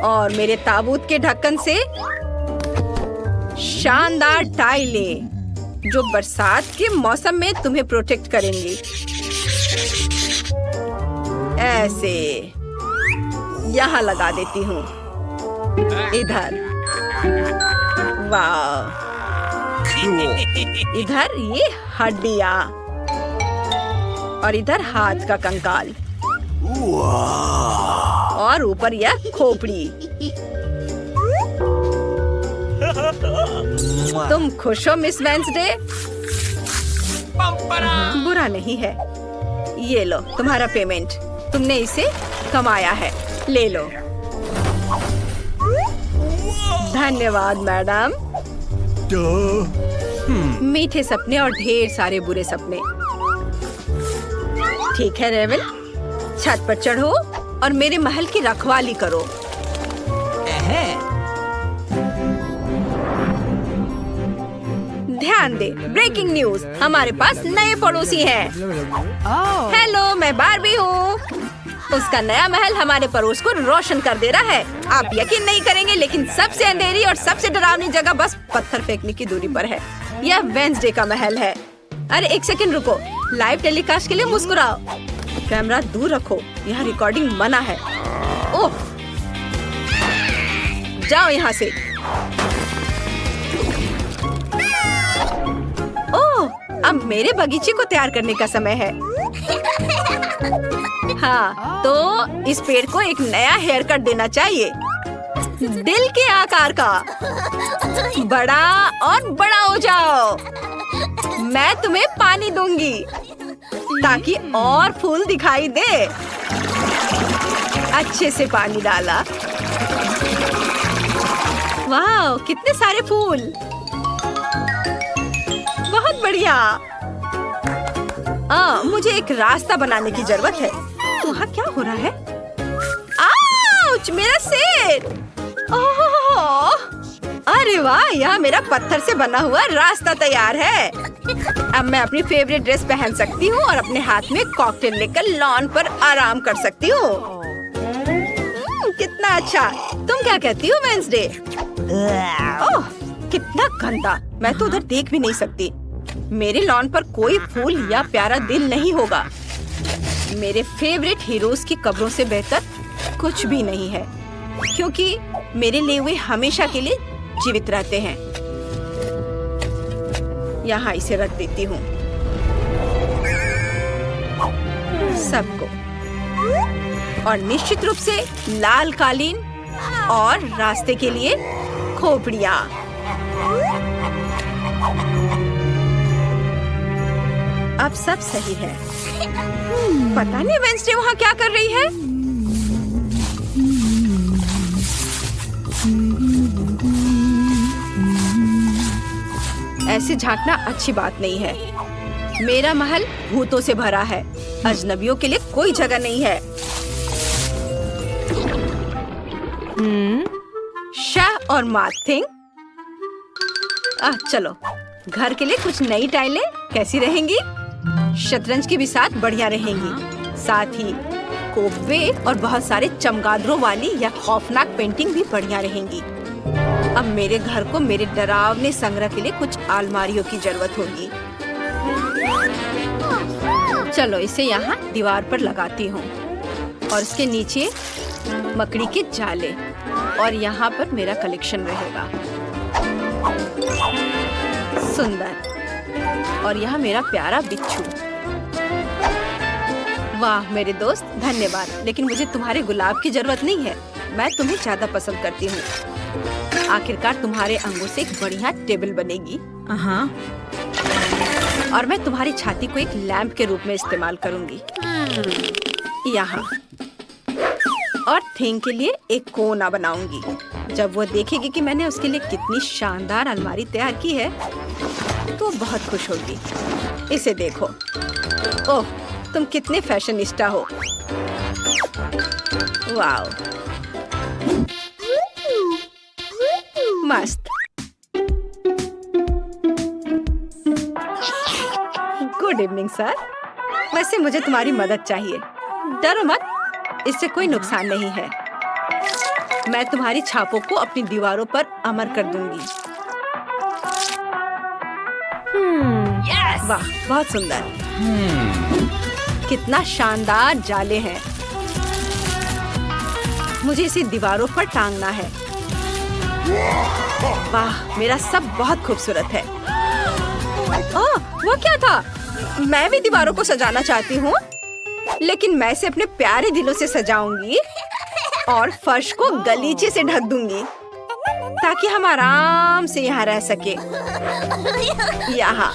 और मेरे ताबूत के ढक्कन से शानदार टाइलें, जो बरसात के मौसम में तुम्हें प्रोटेक्ट करेंगी। ऐसे यहाँ लगा देती हूँ। इधर, वाह, इधर ये हड्डियाँ और इधर हाथ का कंकाल और ऊपर यह खोपड़ी। तुम खुश हो मिस वेंसडे? बुरा नहीं है। ये लो तुम्हारा पेमेंट, तुमने इसे कमाया है, ले लो। धन्यवाद मैडम। मीठे सपने और ढेर सारे बुरे सपने। ठीक है रेवल, छत पर चढ़ो और मेरे महल की रखवाली करो। ध्यान दे, ब्रेकिंग न्यूज, हमारे पास नए पड़ोसी हैं। हेलो, मैं बार्बी हूँ। उसका नया महल हमारे पड़ोस को रोशन कर दे रहा है। आप यकीन नहीं करेंगे, लेकिन सबसे अंधेरी और सबसे डरावनी जगह बस पत्थर फेंकने की दूरी पर है। यह वेंसडे का महल है। अरे एक सेकंड रुको, लाइव टेलीकास्ट के लिए मुस्कुराओ। कैमरा दूर रखो, यहाँ रिकॉर्डिंग मना है। ओह, जाओ यहाँ से। ओह, अब मेरे बगीचे को तैयार करने का समय है। हाँ, तो इस पेड़ को एक नया हेयर कट देना चाहिए, दिल के आकार का। बड़ा और बड़ा हो जाओ। मैं तुम्हें पानी दूंगी ताकि और फूल दिखाई दे। अच्छे से पानी डाला। वाह, कितने सारे फूल, बहुत बढ़िया। मुझे एक रास्ता बनाने की जरूरत है। वहाँ क्या हो रहा है? आउच, मेरा सिर। ओह, अरे वाह, यहाँ मेरा पत्थर से बना हुआ रास्ता तैयार है। अब मैं अपनी फेवरेट ड्रेस पहन सकती हूँ और अपने हाथ में कॉकटेल लेकर लॉन पर आराम कर सकती हूँ। कितना अच्छा। तुम क्या कहती हो वेंसडे? ओह, कितना गंदा। मैं तो उधर देख भी नहीं सकती। मेरे लॉन पर कोई फूल या प्यारा दिल नहीं होगा। मेरे फेवरेट हीरोज की कब्रों से बेहतर कुछ भी नहीं है, क्योंकि मेरे लिए वे हमेशा के लिए जीवित रहते हैं। यहाँ इसे रख देती हूँ सबको। और निश्चित रूप से लाल कालीन और रास्ते के लिए खोपड़ियाँ। अब सब सही है। पता नहीं वेंसडे वहाँ क्या कर रही है। ऐसे झांकना अच्छी बात नहीं है। मेरा महल भूतों से भरा है। अजनबियों के लिए कोई जगह नहीं है। शाह और मार्थिंग, चलो घर के लिए कुछ नई टाइलें कैसी रहेंगी? शतरंज की बिसात बढ़िया रहेंगी। साथ ही कोपवे और बहुत सारे चमगादड़ों वाली या खौफनाक पेंटिंग भी बढ़िया रहेंगी। अब मेरे घर को मेरे डरावने संग्रह के लिए कुछ अलमारियों की जरूरत होगी। चलो इसे यहाँ दीवार पर लगाती हूँ और इसके नीचे मकड़ी के जाले, और यहाँ पर मेरा कलेक्शन रहेगा। सुंदर। और यहाँ मेरा प्यारा बिच्छू। वाह मेरे दोस्त, धन्यवाद, लेकिन मुझे तुम्हारे गुलाब की जरूरत नहीं है। मैं तुम्हें ज्यादा पसंद करती हूँ। आखिरकार तुम्हारे अंगों से एक बढ़िया टेबल बनेगी। और मैं तुम्हारी छाती को एक लैंप के रूप में इस्तेमाल करूंगी यहाँ। और थिंग के लिए एक कोना बनाऊंगी। जब वो देखेगी कि मैंने उसके लिए कितनी शानदार अलमारी तैयार की है, तो बहुत खुश होगी। इसे देखो। ओह, तुम कितने फैशनिस्टा हो। वाओ, मस्त। Good evening sir. वैसे मुझे तुम्हारी मदद चाहिए। डरो मत, इससे कोई नुकसान नहीं है। मैं तुम्हारी छापों को अपनी दीवारों पर अमर कर दूंगी। वाह, बहुत सुंदर। कितना शानदार जाले हैं। मुझे इसे दीवारों पर टांगना है। वाह, मेरा सब बहुत खूबसूरत है। ओह, वो क्या था? मैं भी दीवारों को सजाना चाहती हूँ, लेकिन मैं इसे अपने प्यारे दिलों से सजाऊंगी और फर्श को गलीचे से ढक दूंगी ताकि हम आराम से यहाँ रह सके। यहाँ।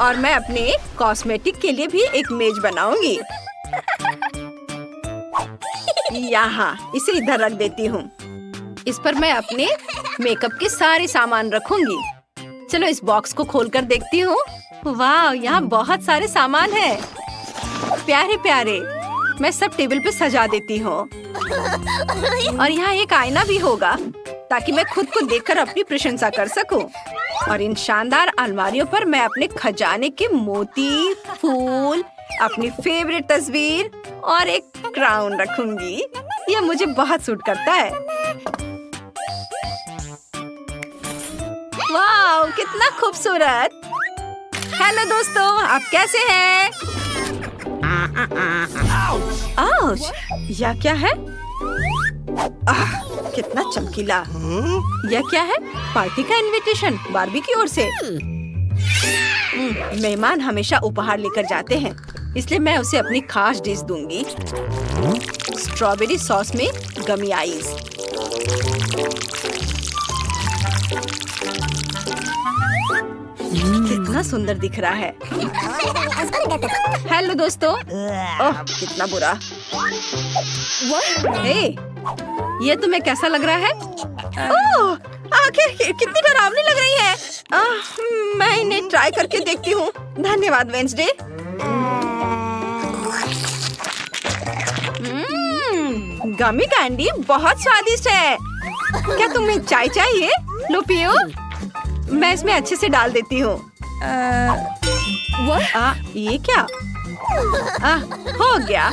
और मैं अपने कॉस्मेटिक के लिए भी एक मेज बनाऊंगी। यहाँ इसे इधर रख देती हूँ। इस पर मैं अपने मेकअप के सारे सामान रखूंगी। चलो इस बॉक्स को खोलकर देखती हूँ। वाह, यहाँ बहुत सारे सामान हैं, प्यारे प्यारे। मैं सब टेबल पे सजा देती हूँ। और यहाँ एक आईना भी होगा ताकि मैं खुद को देखकर अपनी प्रशंसा कर सकूं। और इन शानदार अलमारियों पर मैं अपने खजाने के मोती, फूल, अपनी फेवरेट तस्वीर और एक क्राउन रखूंगी। यह मुझे बहुत सूट करता है। वाह, कितना खूबसूरत। हेलो दोस्तों, आप कैसे हैं? आउच, यह क्या है? कितना चमकीला। यह क्या है? पार्टी का इनविटेशन बार्बी की ओर से। मेहमान हमेशा उपहार लेकर जाते हैं, इसलिए मैं उसे अपनी खास डिश दूंगी। स्ट्रॉबेरी सॉस में गमी आइस। कितना सुंदर दिख रहा है। हेलो दोस्तों। ओह, कितना बुरा। हे, ये तुम्हें कैसा लग रहा है? ओह, आखिर कितनी डरावनी लग रही है। मैं इन्हें ट्राई करके देखती हूँ। धन्यवाद वेंसडे। गमी कैंडी बहुत स्वादिष्ट है। क्या तुम्हें चाय चाहिए? लो पियो। मैं इसमें अच्छे से डाल देती हूँ। ये क्या? हो गया।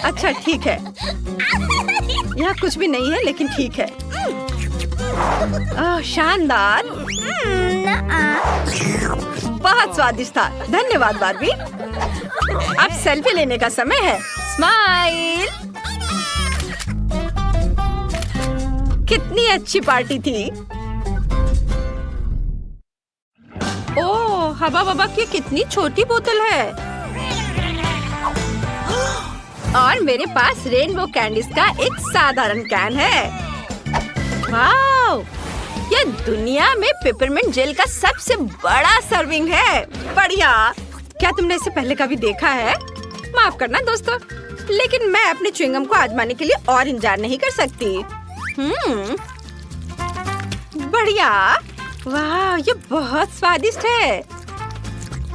अच्छा ठीक है। यहाँ कुछ भी नहीं है, लेकिन ठीक है। शानदार। बहुत स्वादिष्ट था। धन्यवाद बार्बी। अब सेल्फी लेने का समय है। स्माइल। कितनी अच्छी पार्टी थी। ओह, हवा बबा की कितनी छोटी बोतल है। और मेरे पास रेनबो कैंडीज का एक साधारण कैन है। वाओ, ये दुनिया में पेपरमिंट जेल का सबसे बड़ा सर्विंग है। बढ़िया। क्या तुमने इसे पहले कभी देखा है? माफ करना दोस्तों, लेकिन मैं अपने च्युइंगम को आजमाने के लिए और इंतजार नहीं कर सकती। बढ़िया। वाह, ये बहुत स्वादिष्ट है।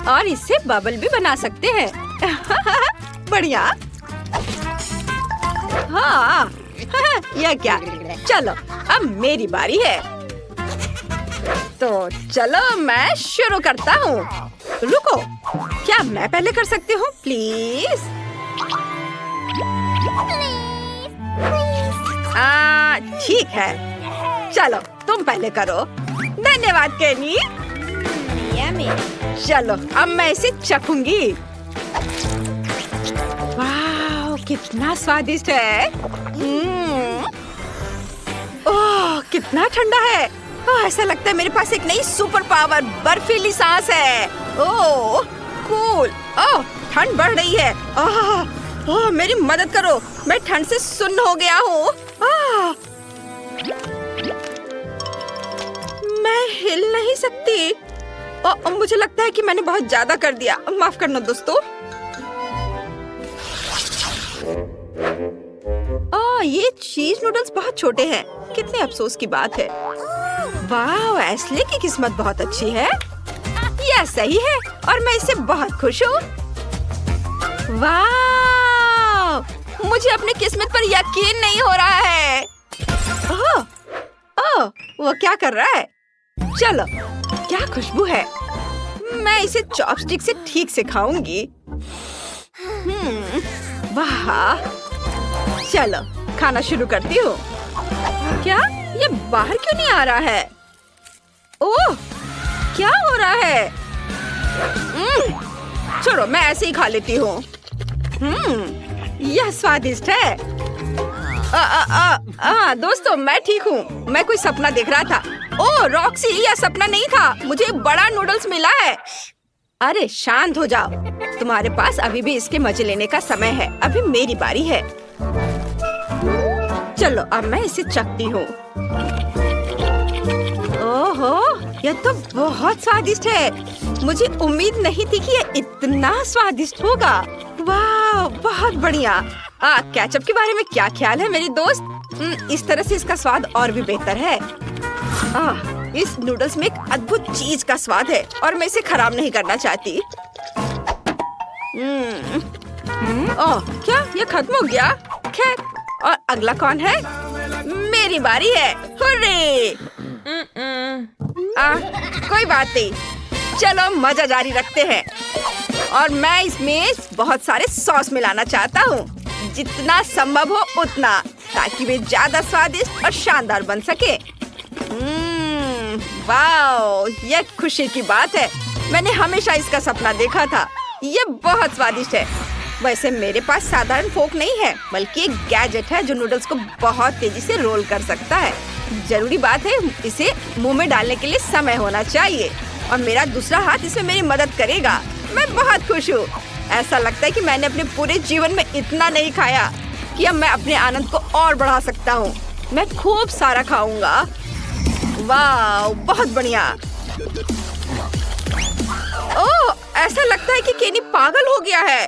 और इससे बबल भी बना सकते हैं। बढ़िया। हाँ, यह क्या? चलो, अब मेरी बारी है। तो चलो मैं शुरू करता हूँ। रुको, क्या मैं पहले कर सकती हूँ प्लीज? ठीक है, चलो तुम पहले करो। धन्यवाद केनी। चलो अब मैं इसे चखूंगी। वाह, कितना स्वादिष्ट है। ओह, कितना ठंडा है। ऐसा लगता है मेरे पास एक नई सुपर पावर बर्फीली सांस है। ओह कूल। ओह, ठंड बढ़ रही है। ओह, मेरी मदद करो, मैं ठंड से सुन्न हो गया हूँ। मैं हिल नहीं सकती। मुझे लगता है कि मैंने बहुत ज्यादा कर दिया। माफ करना दोस्तों। ये चीज नूडल्स बहुत छोटे हैं। कितने अफसोस की बात है। वाह, एस्ले की किस्मत बहुत अच्छी है। यह सही है और मैं इससे बहुत खुश हूँ। वाह, मुझे अपनी किस्मत पर यकीन नहीं हो रहा है। ओह, वो क्या कर रहा है? चलो, क्या खुशबू है। मैं इसे चॉपस्टिक से ठीक से खाऊंगी। वाह, चलो खाना शुरू करती हूँ। क्या ये बाहर क्यों नहीं आ रहा है? ओह, क्या हो रहा है? छोड़ो, मैं ऐसे ही खा लेती हूँ। यह स्वादिष्ट है। दोस्तों, मैं ठीक हूँ। मैं कोई सपना देख रहा था। ओह रॉक्सी, यह सपना नहीं था। मुझे बड़ा नूडल्स मिला है। अरे शांत हो जाओ। तुम्हारे पास अभी भी इसके मजे लेने का समय है। अभी मेरी बारी है। चलो अब मैं इसे चखती हूँ। ओहो, यह तो बहुत स्वादिष्ट है। मुझे उम्मीद नहीं थी कि यह इतना स्वादिष्ट होगा। वाह, बहुत बढ़िया। केचप के बारे में क्या ख्याल है मेरी दोस्त? इस तरह से इसका स्वाद और भी बेहतर है। इस नूडल्स में एक अद्भुत चीज का स्वाद है और मैं इसे खराब नहीं करना चाहती। क्या ये खत्म हो गया? खैर, और अगला कौन है? मेरी बारी है। हुर्रे! कोई बात नहीं, चलो मजा जारी रखते हैं। और मैं इसमें बहुत सारे सॉस मिलाना चाहता हूँ, जितना संभव हो उतना, ताकि वे ज्यादा स्वादिष्ट और शानदार बन सके। वाओ, ये खुशी की बात है। मैंने हमेशा इसका सपना देखा था। ये बहुत स्वादिष्ट है। वैसे मेरे पास साधारण फोक नहीं है, बल्कि एक गैजेट है जो नूडल्स को बहुत तेजी से रोल कर सकता है। जरूरी बात है, इसे मुंह में डालने के लिए समय होना चाहिए, और मेरा दूसरा हाथ इसमें मेरी मदद करेगा। मैं बहुत खुश हूँ। ऐसा लगता है कि मैंने अपने पूरे जीवन में इतना नहीं खाया कि अब मैं अपने आनंद को और बढ़ा सकता हूँ। मैं खूब सारा खाऊंगा। वाह, बहुत बढ़िया। ओह, ऐसा लगता है कि केनी पागल हो गया है।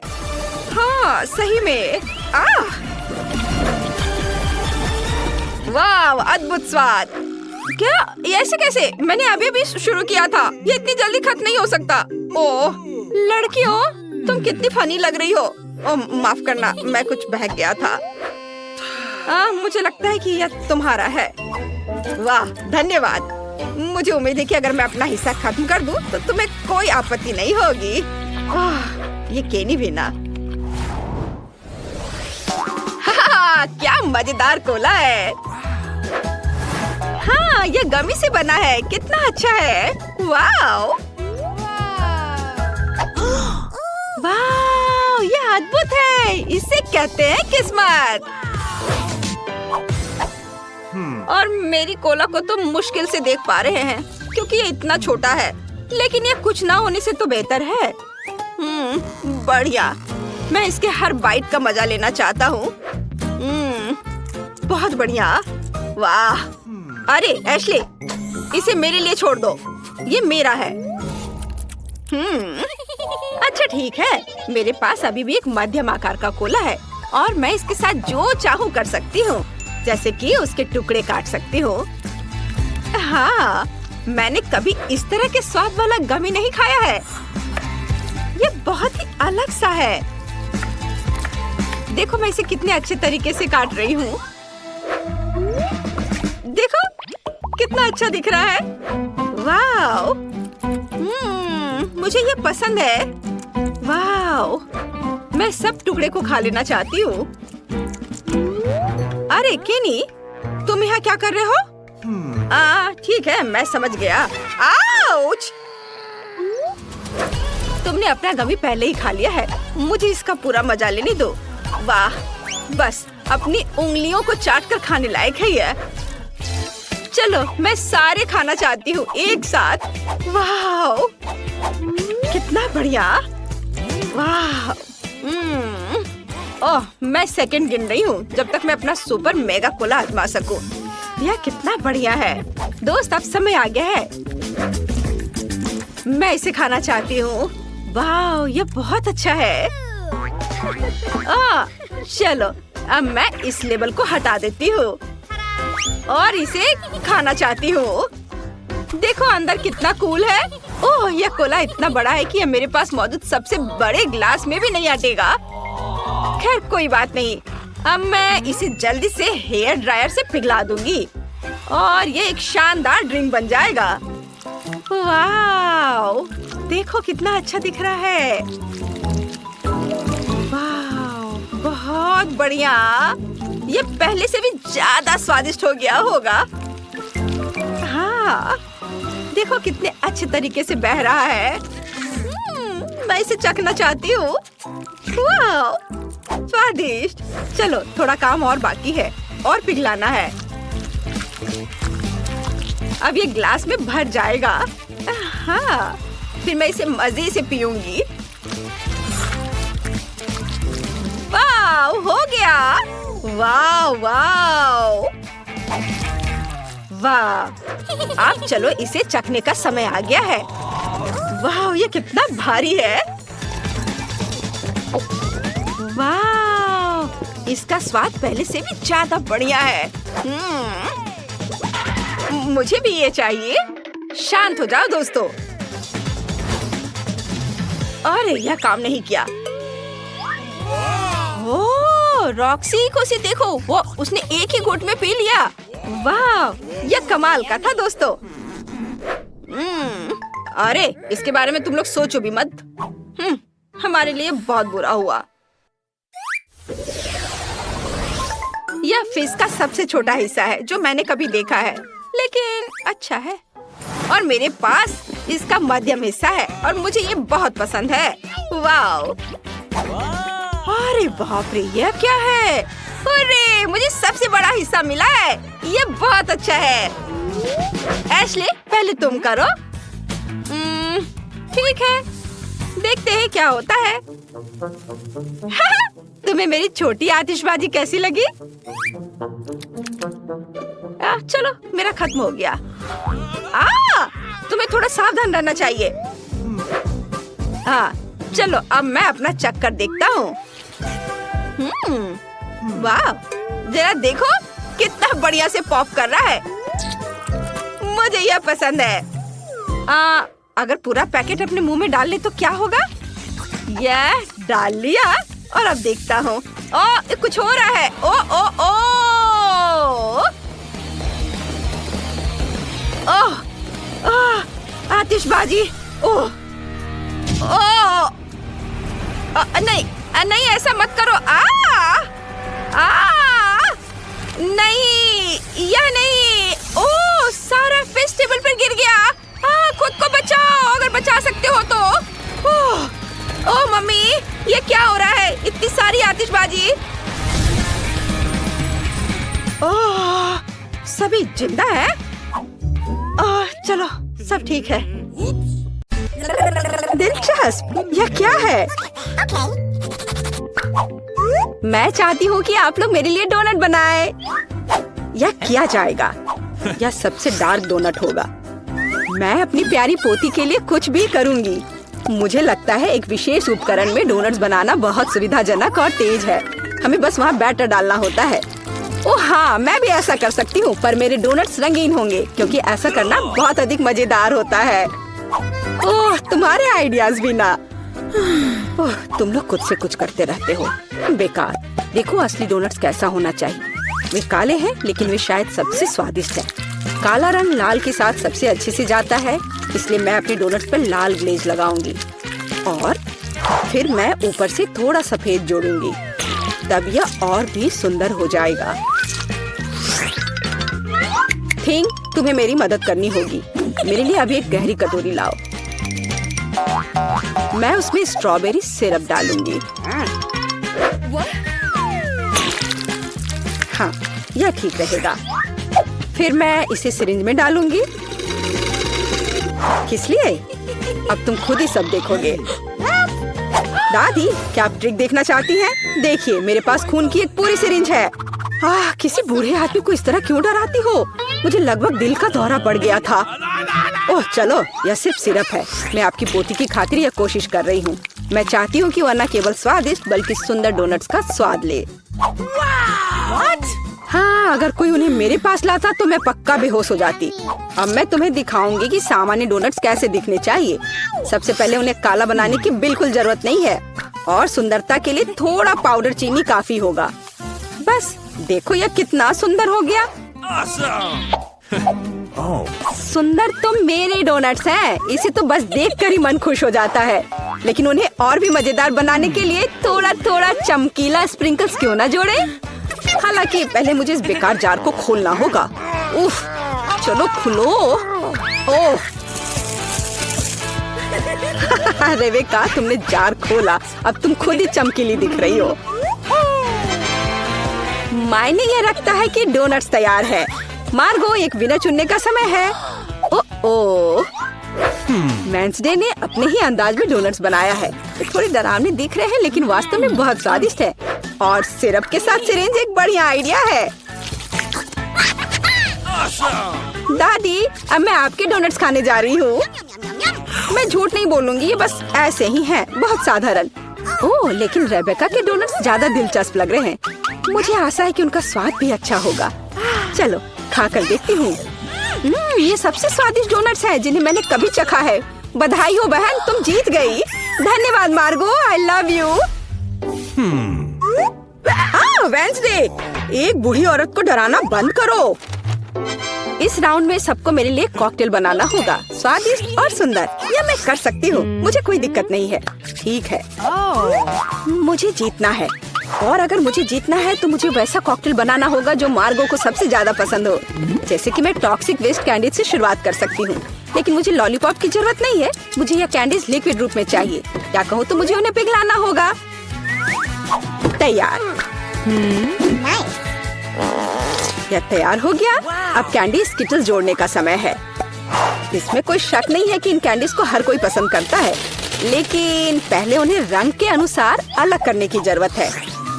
हाँ, सही में। वाह, अद्भुत स्वाद। क्या? ये ऐसे कैसे? मैंने अभी शुरू किया था। ये इतनी जल्दी खत्म नहीं हो सकता। ओह, लड़कियों, तुम कितनी फनी लग रही हो। ओह, माफ करना, मैं कुछ बहक गया था। मुझे लगता है कि यह तुम्हारा है। वाह, धन्यवाद। मुझे उम्मीद है कि अगर मैं अपना हिस्सा खत्म कर दूं, तो तुम्हें कोई आपत्ति नहीं होगी। ये केनी भी ना। क्या मजेदार कोला है। हाँ, ये गमी से बना है। कितना अच्छा है। वाओ, वाओ, ये अद्भुत है। इसे कहते हैं किस्मत। और मेरी कोला को तो मुश्किल से देख पा रहे हैं, क्योंकि ये इतना छोटा है। लेकिन ये कुछ ना होने से तो बेहतर है। बढ़िया। मैं इसके हर बाइट का मजा लेना चाहता हूँ। बहुत बढ़िया। वाह। अरे एशली, इसे मेरे लिए छोड़ दो। ये मेरा है। अच्छा ठीक है। मेरे पास अभी भी एक मध्यम आकार का कोला है, और मैं इसके साथ जो चाहूँ कर सकती हूँ, जैसे कि उसके टुकड़े काट सकती हूँ। हाँ, मैंने कभी इस तरह के स्वाद वाला गमी नहीं खाया है। ये बहुत ही अलग सा है। देखो मैं इसे कितने अच्छे तरीके से काट रही हूँ। देखो कितना अच्छा दिख रहा है। वाओ, मुझे ये पसंद है। वाओ, मैं सब टुकड़े को खा लेना चाहती हूँ। अरे केनी, तुम यहाँ क्या कर रहे हो? ठीक है, मैं समझ गया। आउच! तुमने अपना गमी पहले ही खा लिया है। मुझे इसका पूरा मजा लेने दो। वाह, बस अपनी उंगलियों को चाटकर खाने लायक है ये। चलो, मैं सारे खाना चाहती हूँ एक साथ। वाह, कितना बढ़िया। वाह। ओह, मैं सेकंड गिन रही हूँ जब तक मैं अपना सुपर मेगा कोला आजमा सकूं। यह कितना बढ़िया है। दोस्त, अब समय आ गया है। मैं इसे खाना चाहती हूँ। वाह, यह बहुत अच्छा है। चलो, अब मैं इस लेबल को हटा देती हूँ और इसे खाना चाहती हूँ। देखो अंदर कितना कूल है। ओह, यह कोला इतना बड़ा है कि यह मेरे पास मौजूद सबसे बड़े ग्लास में भी नहीं अटेगा। खैर कोई बात नहीं, अब मैं इसे जल्दी से हेयर ड्रायर से पिघला दूंगी और ये एक शानदार ड्रिंक बन जाएगा। वाव, देखो कितना अच्छा दिख रहा है। वाव, बहुत बढ़िया। ये पहले से भी ज्यादा स्वादिष्ट हो गया होगा। हाँ, देखो कितने अच्छे तरीके से बह रहा है। मैं इसे चखना चाहती हूँ। वाव, स्वादिष्ट। चलो, थोड़ा काम और बाकी है और पिघलाना है। अब ये ग्लास में भर जाएगा। हाँ, फिर मैं इसे मजे से पीऊंगी। वाव, हो गया। वाव वाव वाह। अब चलो, इसे चखने का समय आ गया है। वाह, ये कितना भारी है। वाह, इसका स्वाद पहले से भी ज्यादा बढ़िया है। मुझे भी ये चाहिए। शांत हो जाओ दोस्तों। अरे, यह काम नहीं किया। ओह, रॉक्सी को से देखो, वो उसने एक ही घूंट में पी लिया। वाह, यह कमाल का था दोस्तों। अरे इसके बारे में तुम लोग सोचो भी मत। हमारे लिए बहुत बुरा हुआ। यह फिश का सबसे छोटा हिस्सा है जो मैंने कभी देखा है, लेकिन अच्छा है। और मेरे पास इसका मध्यम हिस्सा है और मुझे ये बहुत पसंद है। वाह! अरे बाप रे, यह क्या है? अरे मुझे सबसे बड़ा हिस्सा मिला है। ये बहुत अच्छा है। एशली, पहले तुम करो। ठीक है, देखते हैं क्या होता है। तुम्हें मेरी छोटी आतिशबाजी कैसी लगी? चलो, मेरा खत्म हो गया। तुम्हें थोड़ा सावधान रहना चाहिए। चलो, अब मैं अपना चक्कर देखता हूँ। वाह, जरा देखो कितना बढ़िया से पॉप कर रहा है। मुझे यह पसंद है। अगर पूरा पैकेट अपने मुंह में डाल ले तो क्या होगा? यह डाल लिया और अब देखता हूँ। कुछ हो रहा है। आतिशबाजी। नहीं, ऐसा मत करो। नहीं, यह नहीं। सारा फिश टेबल पर गिर गया। खुद को बचाओ अगर बचा सकते हो तो। मम्मी, ये क्या हो रहा है? इतनी सारी आतिशबाजी। सभी जिंदा है? चलो, सब ठीक है। दिलचस्प, यह क्या है? मैं चाहती हूँ कि आप लोग मेरे लिए डोनट बनाएं। यह किया जाएगा। यह सबसे डार्क डोनट होगा। मैं अपनी प्यारी पोती के लिए कुछ भी करूँगी। मुझे लगता है एक विशेष उपकरण में डोनट्स बनाना बहुत सुविधाजनक और तेज है। हमें बस वहाँ बैटर डालना होता है। हाँ, मैं भी ऐसा कर सकती हूँ, पर मेरे डोनट्स रंगीन होंगे क्योंकि ऐसा करना बहुत अधिक मजेदार होता है। तुम्हारे आइडियाज भी ना। तुम लोग खुद से कुछ करते रहते हो। बेकार। देखो असली डोनट्स कैसा होना चाहिए। वे काले हैं, लेकिन वे शायद सबसे स्वादिष्ट हैं। काला रंग लाल के साथ सबसे अच्छे से जाता है, इसलिए मैं अपने डोनट्स पर लाल ग्लेज लगाऊंगी और फिर मैं ऊपर से थोड़ा सफेद जोड़ूंगी। तब यह और भी सुंदर हो जाएगा। थिंग, तुम्हें मेरी मदद करनी होगी। मेरे लिए अभी एक गहरी कटोरी लाओ। मैं उसमें स्ट्रॉबेरी सिरप डालूंगी। हाँ, यह ठीक रहेगा। फिर मैं इसे सिरिंज में डालूंगी। किस लिए? अब तुम खुद ही सब देखोगे। दादी, क्या आप ट्रिक देखना चाहती हैं? देखिए, मेरे पास खून की एक पूरी सिरिंज है। किसी बूढ़े आदमी को इस तरह क्यों डराती हो? मुझे लगभग दिल का दौरा पड़ गया था। चलो, यह सिर्फ सिरप है। मैं आपकी पोती की खातिर यह कोशिश कर रही हूँ। मैं चाहती हूँ कि वह न केवल स्वादिष्ट बल्कि सुंदर डोनट्स का स्वाद ले। हाँ, अगर कोई उन्हें मेरे पास लाता तो मैं पक्का बेहोश हो जाती। अब मैं तुम्हें दिखाऊंगी कि सामान्य डोनट्स कैसे दिखने चाहिए। सबसे पहले उन्हें काला बनाने की बिल्कुल जरूरत नहीं है और सुंदरता के लिए थोड़ा पाउडर चीनी काफी होगा। बस देखो, यह कितना सुंदर हो गया। सुंदर तो मेरे डोनट्स हैं। इसे तो बस देखकर ही मन खुश हो जाता है। लेकिन उन्हें और भी मजेदार बनाने के लिए थोड़ा थोड़ा चमकीला स्प्रिंकल्स क्यों ना जोड़े? हालांकि पहले मुझे इस बेकार जार को खोलना होगा। उफ, चलो खुलो। रेबेका, तुमने जार खोला। अब तुम खुद ही चमकीली दिख रही हो। मायने ये रखता है कि डोनट्स तैयार है। मार्गो, एक विनर चुनने का समय है। वेंसडे ने अपने ही अंदाज में डोनट्स बनाया है। थोड़े डरावने दिख रहे हैं, लेकिन वास्तव में बहुत स्वादिष्ट है। और सिरप के साथ सिरिंज एक बढ़िया आइडिया है। दादी, अब मैं आपके डोनट्स खाने जा रही हूँ। मैं झूठ नहीं बोलूंगी, ये बस ऐसे ही हैं, बहुत साधारण। लेकिन रेबेका के डोनट्स ज्यादा दिलचस्प लग रहे हैं। मुझे आशा है कि उनका स्वाद भी अच्छा होगा। चलो, खाकर देखती हूँ। ये सबसे स्वादिष्ट डोनट्स हैं जिन्हें मैंने कभी चखा है। बधाई हो बहन, तुम जीत गई। धन्यवाद मार्गो, आई लव यू। वेंसडे, एक बूढ़ी औरत को डराना बंद करो। इस राउंड में सबको मेरे लिए कॉकटेल बनाना होगा, स्वादिष्ट और सुंदर। यह मैं कर सकती हूँ, मुझे कोई दिक्कत नहीं है। ठीक है, मुझे जीतना है, और अगर मुझे जीतना है तो मुझे वैसा कॉकटेल बनाना होगा जो मार्गो को सबसे ज्यादा पसंद हो। जैसे कि मैं टॉक्सिक वेस्ट कैंडीज से शुरुआत कर सकती हूँ, लेकिन मुझे लॉलीपॉप की जरूरत नहीं है। मुझे यह कैंडीज लिक्विड रूप में चाहिए। क्या कहूँ तो मुझे उन्हें पिघलाना होगा। तैयार। यह तैयार हो गया। अब कैंडी स्किटल्स जोड़ने का समय है। इसमें कोई शक नहीं है कि इन कैंडीज को हर कोई पसंद करता है, लेकिन पहले उन्हें रंग के अनुसार अलग करने की जरूरत है,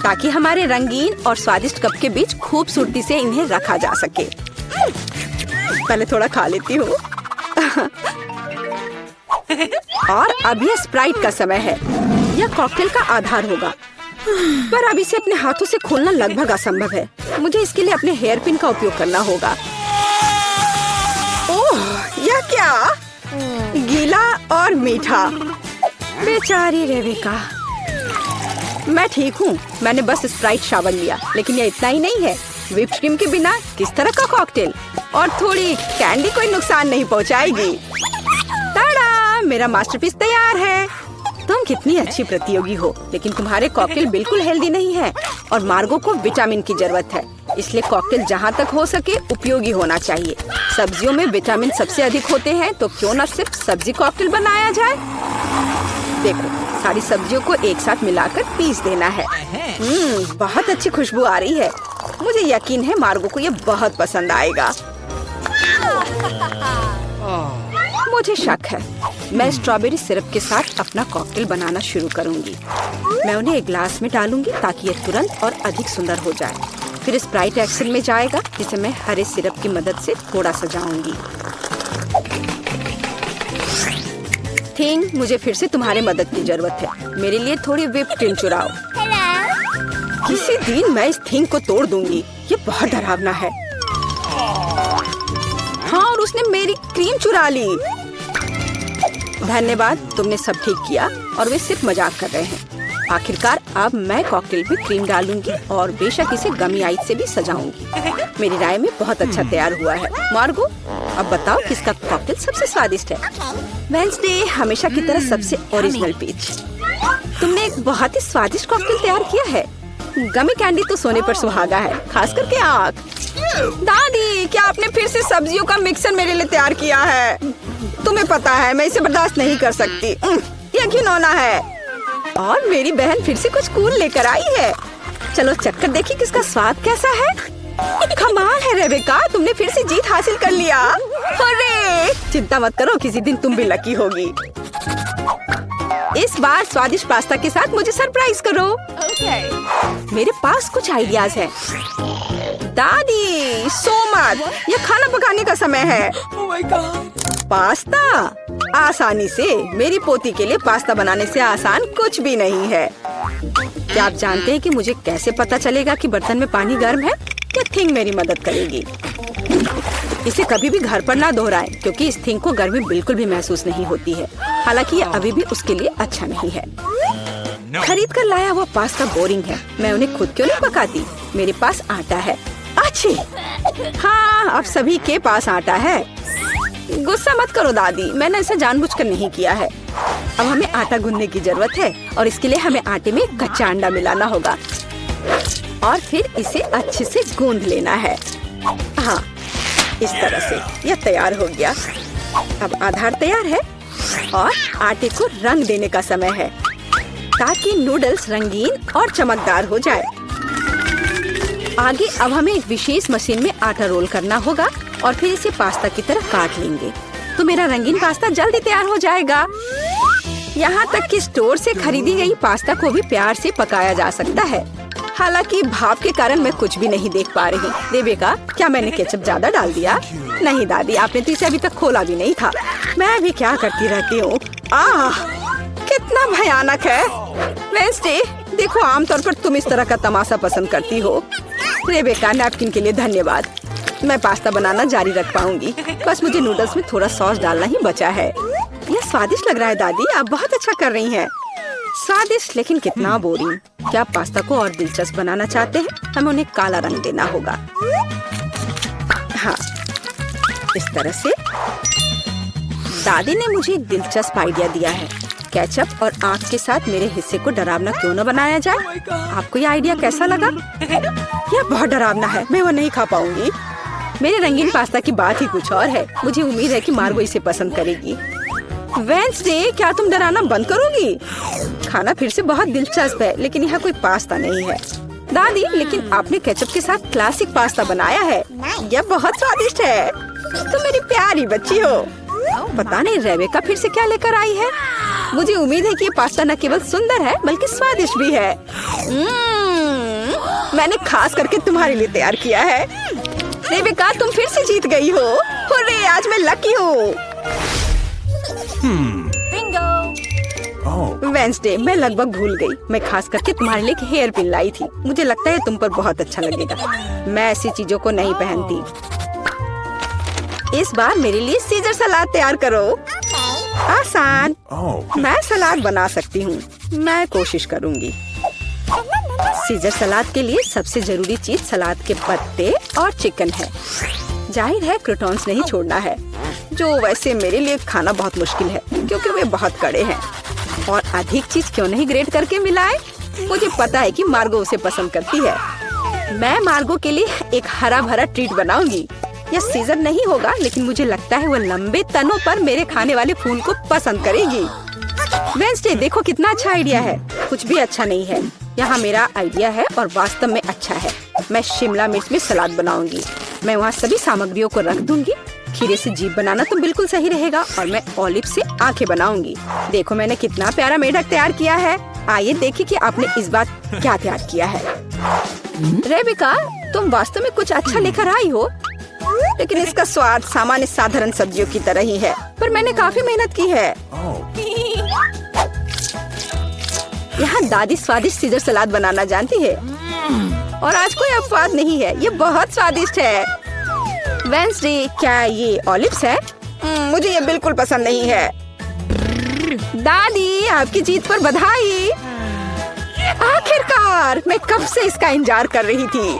ताकि हमारे रंगीन और स्वादिष्ट कप के बीच खूबसूरती से इन्हें रखा जा सके। पहले थोड़ा खा लेती हूँ। और अब यह स्प्राइट का समय है। यह कॉकटेल का आधार होगा, पर अब इसे अपने हाथों से खोलना लगभग असंभव है। मुझे इसके लिए अपने हेयर पिन का उपयोग करना होगा। ओह, यह क्या? गीला और मीठा। बेचारी रेबिका। मैं ठीक हूँ, मैंने बस स्प्राइट शावर लिया, लेकिन यह इतना ही नहीं है। व्हिप्ड क्रीम के बिना किस तरह का कॉकटेल? और थोड़ी कैंडी कोई नुकसान नहीं पहुँचाएगी। ताड़ा, मेरा मास्टरपीस तैयार है। तुम कितनी अच्छी प्रतियोगी हो, लेकिन तुम्हारे कॉकटेल बिल्कुल हेल्दी नहीं है, और मार्गो को विटामिन की जरूरत है। इसलिए कॉकटेल जहाँ तक हो सके उपयोगी होना चाहिए। सब्जियों में विटामिन सबसे अधिक होते हैं, तो क्यों न सिर्फ सब्जी कॉकटेल बनाया जाए। देखो, सारी सब्जियों को एक साथ मिलाकर पीस देना है। बहुत अच्छी खुशबू आ रही है। मुझे यकीन है मार्गो को यह बहुत पसंद आएगा। मुझे शक है। मैं स्ट्रॉबेरी सिरप के साथ अपना कॉकटेल बनाना शुरू करूंगी। मैं उन्हें एक ग्लास में डालूंगी ताकि ये तुरंत और अधिक सुंदर हो जाए। फिर स्प्राइट एक्शन में जाएगा, जिसे मैं हरे सिरप की मदद से थोड़ा सजाऊंगी। थिंग, मुझे फिर से तुम्हारी मदद की जरूरत है। मेरे लिए थोड़ी व्हिप्ड क्रीम चुराओ। किसी दिन मैं इस थिंग को तोड़ दूंगी। ये बहुत डरावना है। हाँ, और उसने मेरी क्रीम चुरा ली। धन्यवाद, तुमने सब ठीक किया। और वे सिर्फ मजाक कर रहे हैं। आखिरकार अब मैं कॉकटेल में क्रीम डालूंगी और बेशक इसे गमी आइस से भी सजाऊंगी। मेरी राय में बहुत अच्छा तैयार हुआ है। मार्गो, अब बताओ किसका कॉकटेल सबसे स्वादिष्ट है? वेंसडे, हमेशा की तरह सबसे ओरिजिनल पीच। तुमने एक बहुत ही स्वादिष्ट कॉकटेल तैयार किया है। गमी कैंडी तो सोने पर सुहागा है, खास करके आँख। दादी, क्या आपने फिर से सब्जियों का मिक्सर मेरे लिए तैयार किया है? तुम्हें पता है मैं इसे बर्दाश्त नहीं कर सकती। ये घिनौना है। और मेरी बहन फिर से कुछ कूल लेकर आई है। चलो चक्कर देखिए किसका स्वाद कैसा है। कमाल है रेबेका, तुमने फिर से जीत हासिल कर लिया। अरे, चिंता मत करो, किसी दिन तुम भी लकी होगी। इस बार स्वादिष्ट पास्ता के साथ मुझे सरप्राइज करो। मेरे पास कुछ आइडियाज हैं। दादी, सो मत, यह खाना पकाने का समय है। पास्ता? आसानी से। मेरी पोती के लिए पास्ता बनाने से आसान कुछ भी नहीं है। क्या आप जानते हैं कि मुझे कैसे पता चलेगा कि बर्तन में पानी गर्म है? क्या थिंग मेरी मदद करेगी। इसे कभी भी घर पर ना दोहराएं, क्योंकि इस थिंग को गर्मी बिल्कुल भी महसूस नहीं होती है। हालांकि ये अभी भी उसके लिए अच्छा नहीं है। खरीद कर लाया हुआ पास्ता बोरिंग है। मैं उन्हें खुद क्यों नहीं पकाती? मेरे पास आटा है। अच्छी। हाँ, अब सभी के पास आटा है। गुस्सा मत करो दादी, मैंने ऐसा जानबूझकर नहीं किया है। अब हमें आटा गूंदने की जरूरत है, और इसके लिए हमें आटे में कच्चा अंडा मिलाना होगा और फिर इसे अच्छे से गूंद लेना है। हाँ, इस तरह से यह तैयार हो गया। अब आधार तैयार है और आटे को रंग देने का समय है, ताकि नूडल्स रंगीन और चमकदार हो जाए। आगे अब हमें एक विशेष मशीन में आटा रोल करना होगा और फिर इसे पास्ता की तरह काट लेंगे, तो मेरा रंगीन पास्ता जल्दी तैयार हो जाएगा। यहाँ तक कि स्टोर से खरीदी गई पास्ता को भी प्यार से पकाया जा सकता है। हालांकि भाप के कारण मैं कुछ भी नहीं देख पा रही। रेबेका, क्या मैंने केचप ज्यादा डाल दिया? नहीं दादी, आपने तो इसे अभी तक खोला भी नहीं था। मैं भी क्या करती रहती हूँ। कितना भयानक है। वेंसडे, देखो, आमतौर पर तुम इस तरह का तमाशा पसंद करती हो। रेबेका, नैपकिन के लिए धन्यवाद। मैं पास्ता बनाना जारी रख पाऊंगी। बस मुझे नूडल्स में थोड़ा सॉस डालना ही बचा है। यह स्वादिष्ट लग रहा है दादी, आप बहुत अच्छा कर रही हैं। स्वादिष्ट, लेकिन कितना बोरिंग। क्या आप पास्ता को और दिलचस्प बनाना चाहते हैं? हमें उन्हें काला रंग देना होगा। हाँ, इस तरह से। दादी ने मुझे एक दिलचस्प आइडिया दिया है। केचप और आँख के साथ मेरे हिस्से को डरावना क्यों न बनाया जाए? आपको ये आइडिया कैसा लगा? यह बहुत डरावना है, मैं वो नहीं खा पाऊंगी। मेरे रंगीन पास्ता की बात ही कुछ और है। मुझे उम्मीद है कि मार्गो इसे पसंद करेगी। वेंसडे, क्या तुम डराना बंद करोगी? खाना फिर से बहुत दिलचस्प है, लेकिन यहाँ कोई पास्ता नहीं है। दादी, लेकिन आपने केचप के साथ क्लासिक पास्ता बनाया है। यह बहुत स्वादिष्ट है। तुम मेरी प्यारी बच्ची हो। पता नहीं रेबेका फिर से क्या लेकर आई है। मुझे उम्मीद है कि ये पास्ता न केवल सुंदर है बल्कि स्वादिष्ट भी है। मैंने खास करके तुम्हारे लिए तैयार किया है। रेबेका, तुम फिर से जीत गई हो। हुर्रे, आज मैं लकी हूँ। वेंसडे, मैं लगभग भूल गई। मैं खास करके तुम्हारे लिए एक हेयर पिन लाई थी। मुझे लगता है तुम पर बहुत अच्छा लगेगा। मैं ऐसी चीजों को नहीं पहनती। इस बार मेरे लिए सीजर सलाद तैयार करो। आसान। मैं सलाद बना सकती हूँ। मैं कोशिश करूँगी। सीजर सलाद के लिए सबसे जरूरी चीज सलाद के पत्ते और चिकन है। जाहिर है क्रूटॉन्स नहीं छोड़ना है, जो वैसे मेरे लिए खाना बहुत मुश्किल है क्योंकि वे बहुत कड़े हैं। और अधिक चीज क्यों नहीं ग्रेट करके मिलाए? मुझे पता है कि मार्गो उसे पसंद करती है। मैं मार्गो के लिए एक हरा भरा ट्रीट बनाऊंगी। यह सीजर नहीं होगा, लेकिन मुझे लगता है वो लंबे तनों पर मेरे खाने वाले फूल को पसंद करेगी। वेंसडे, देखो कितना अच्छा आइडिया है। कुछ भी अच्छा नहीं है। यहाँ मेरा आइडिया है और वास्तव में अच्छा है। मैं शिमला मिर्च में सलाद बनाऊंगी। मैं वहाँ सभी सामग्रियों को रख दूंगी। खीरे से जीभ बनाना तो बिल्कुल सही रहेगा और मैं ऑलिव से आंखें बनाऊंगी। देखो मैंने कितना प्यारा मेढक तैयार किया है। आइए देखिए कि आपने इस बार क्या तैयार किया है। रेबेका, तुम वास्तव में कुछ अच्छा लेकर आई हो, लेकिन इसका स्वाद सामान्य साधारण सब्जियों की तरह ही है। पर मैंने काफी मेहनत की है। यहाँ दादी स्वादिष्ट सीजर सलाद बनाना जानती है और आज कोई अपवाद नहीं है। ये बहुत स्वादिष्ट है। वेंसडे, क्या ये ऑलिव्स है? मुझे ये बिल्कुल पसंद नहीं है। दादी, आपकी जीत पर बधाई। आखिरकार, मैं कब से इसका इंतजार कर रही थी।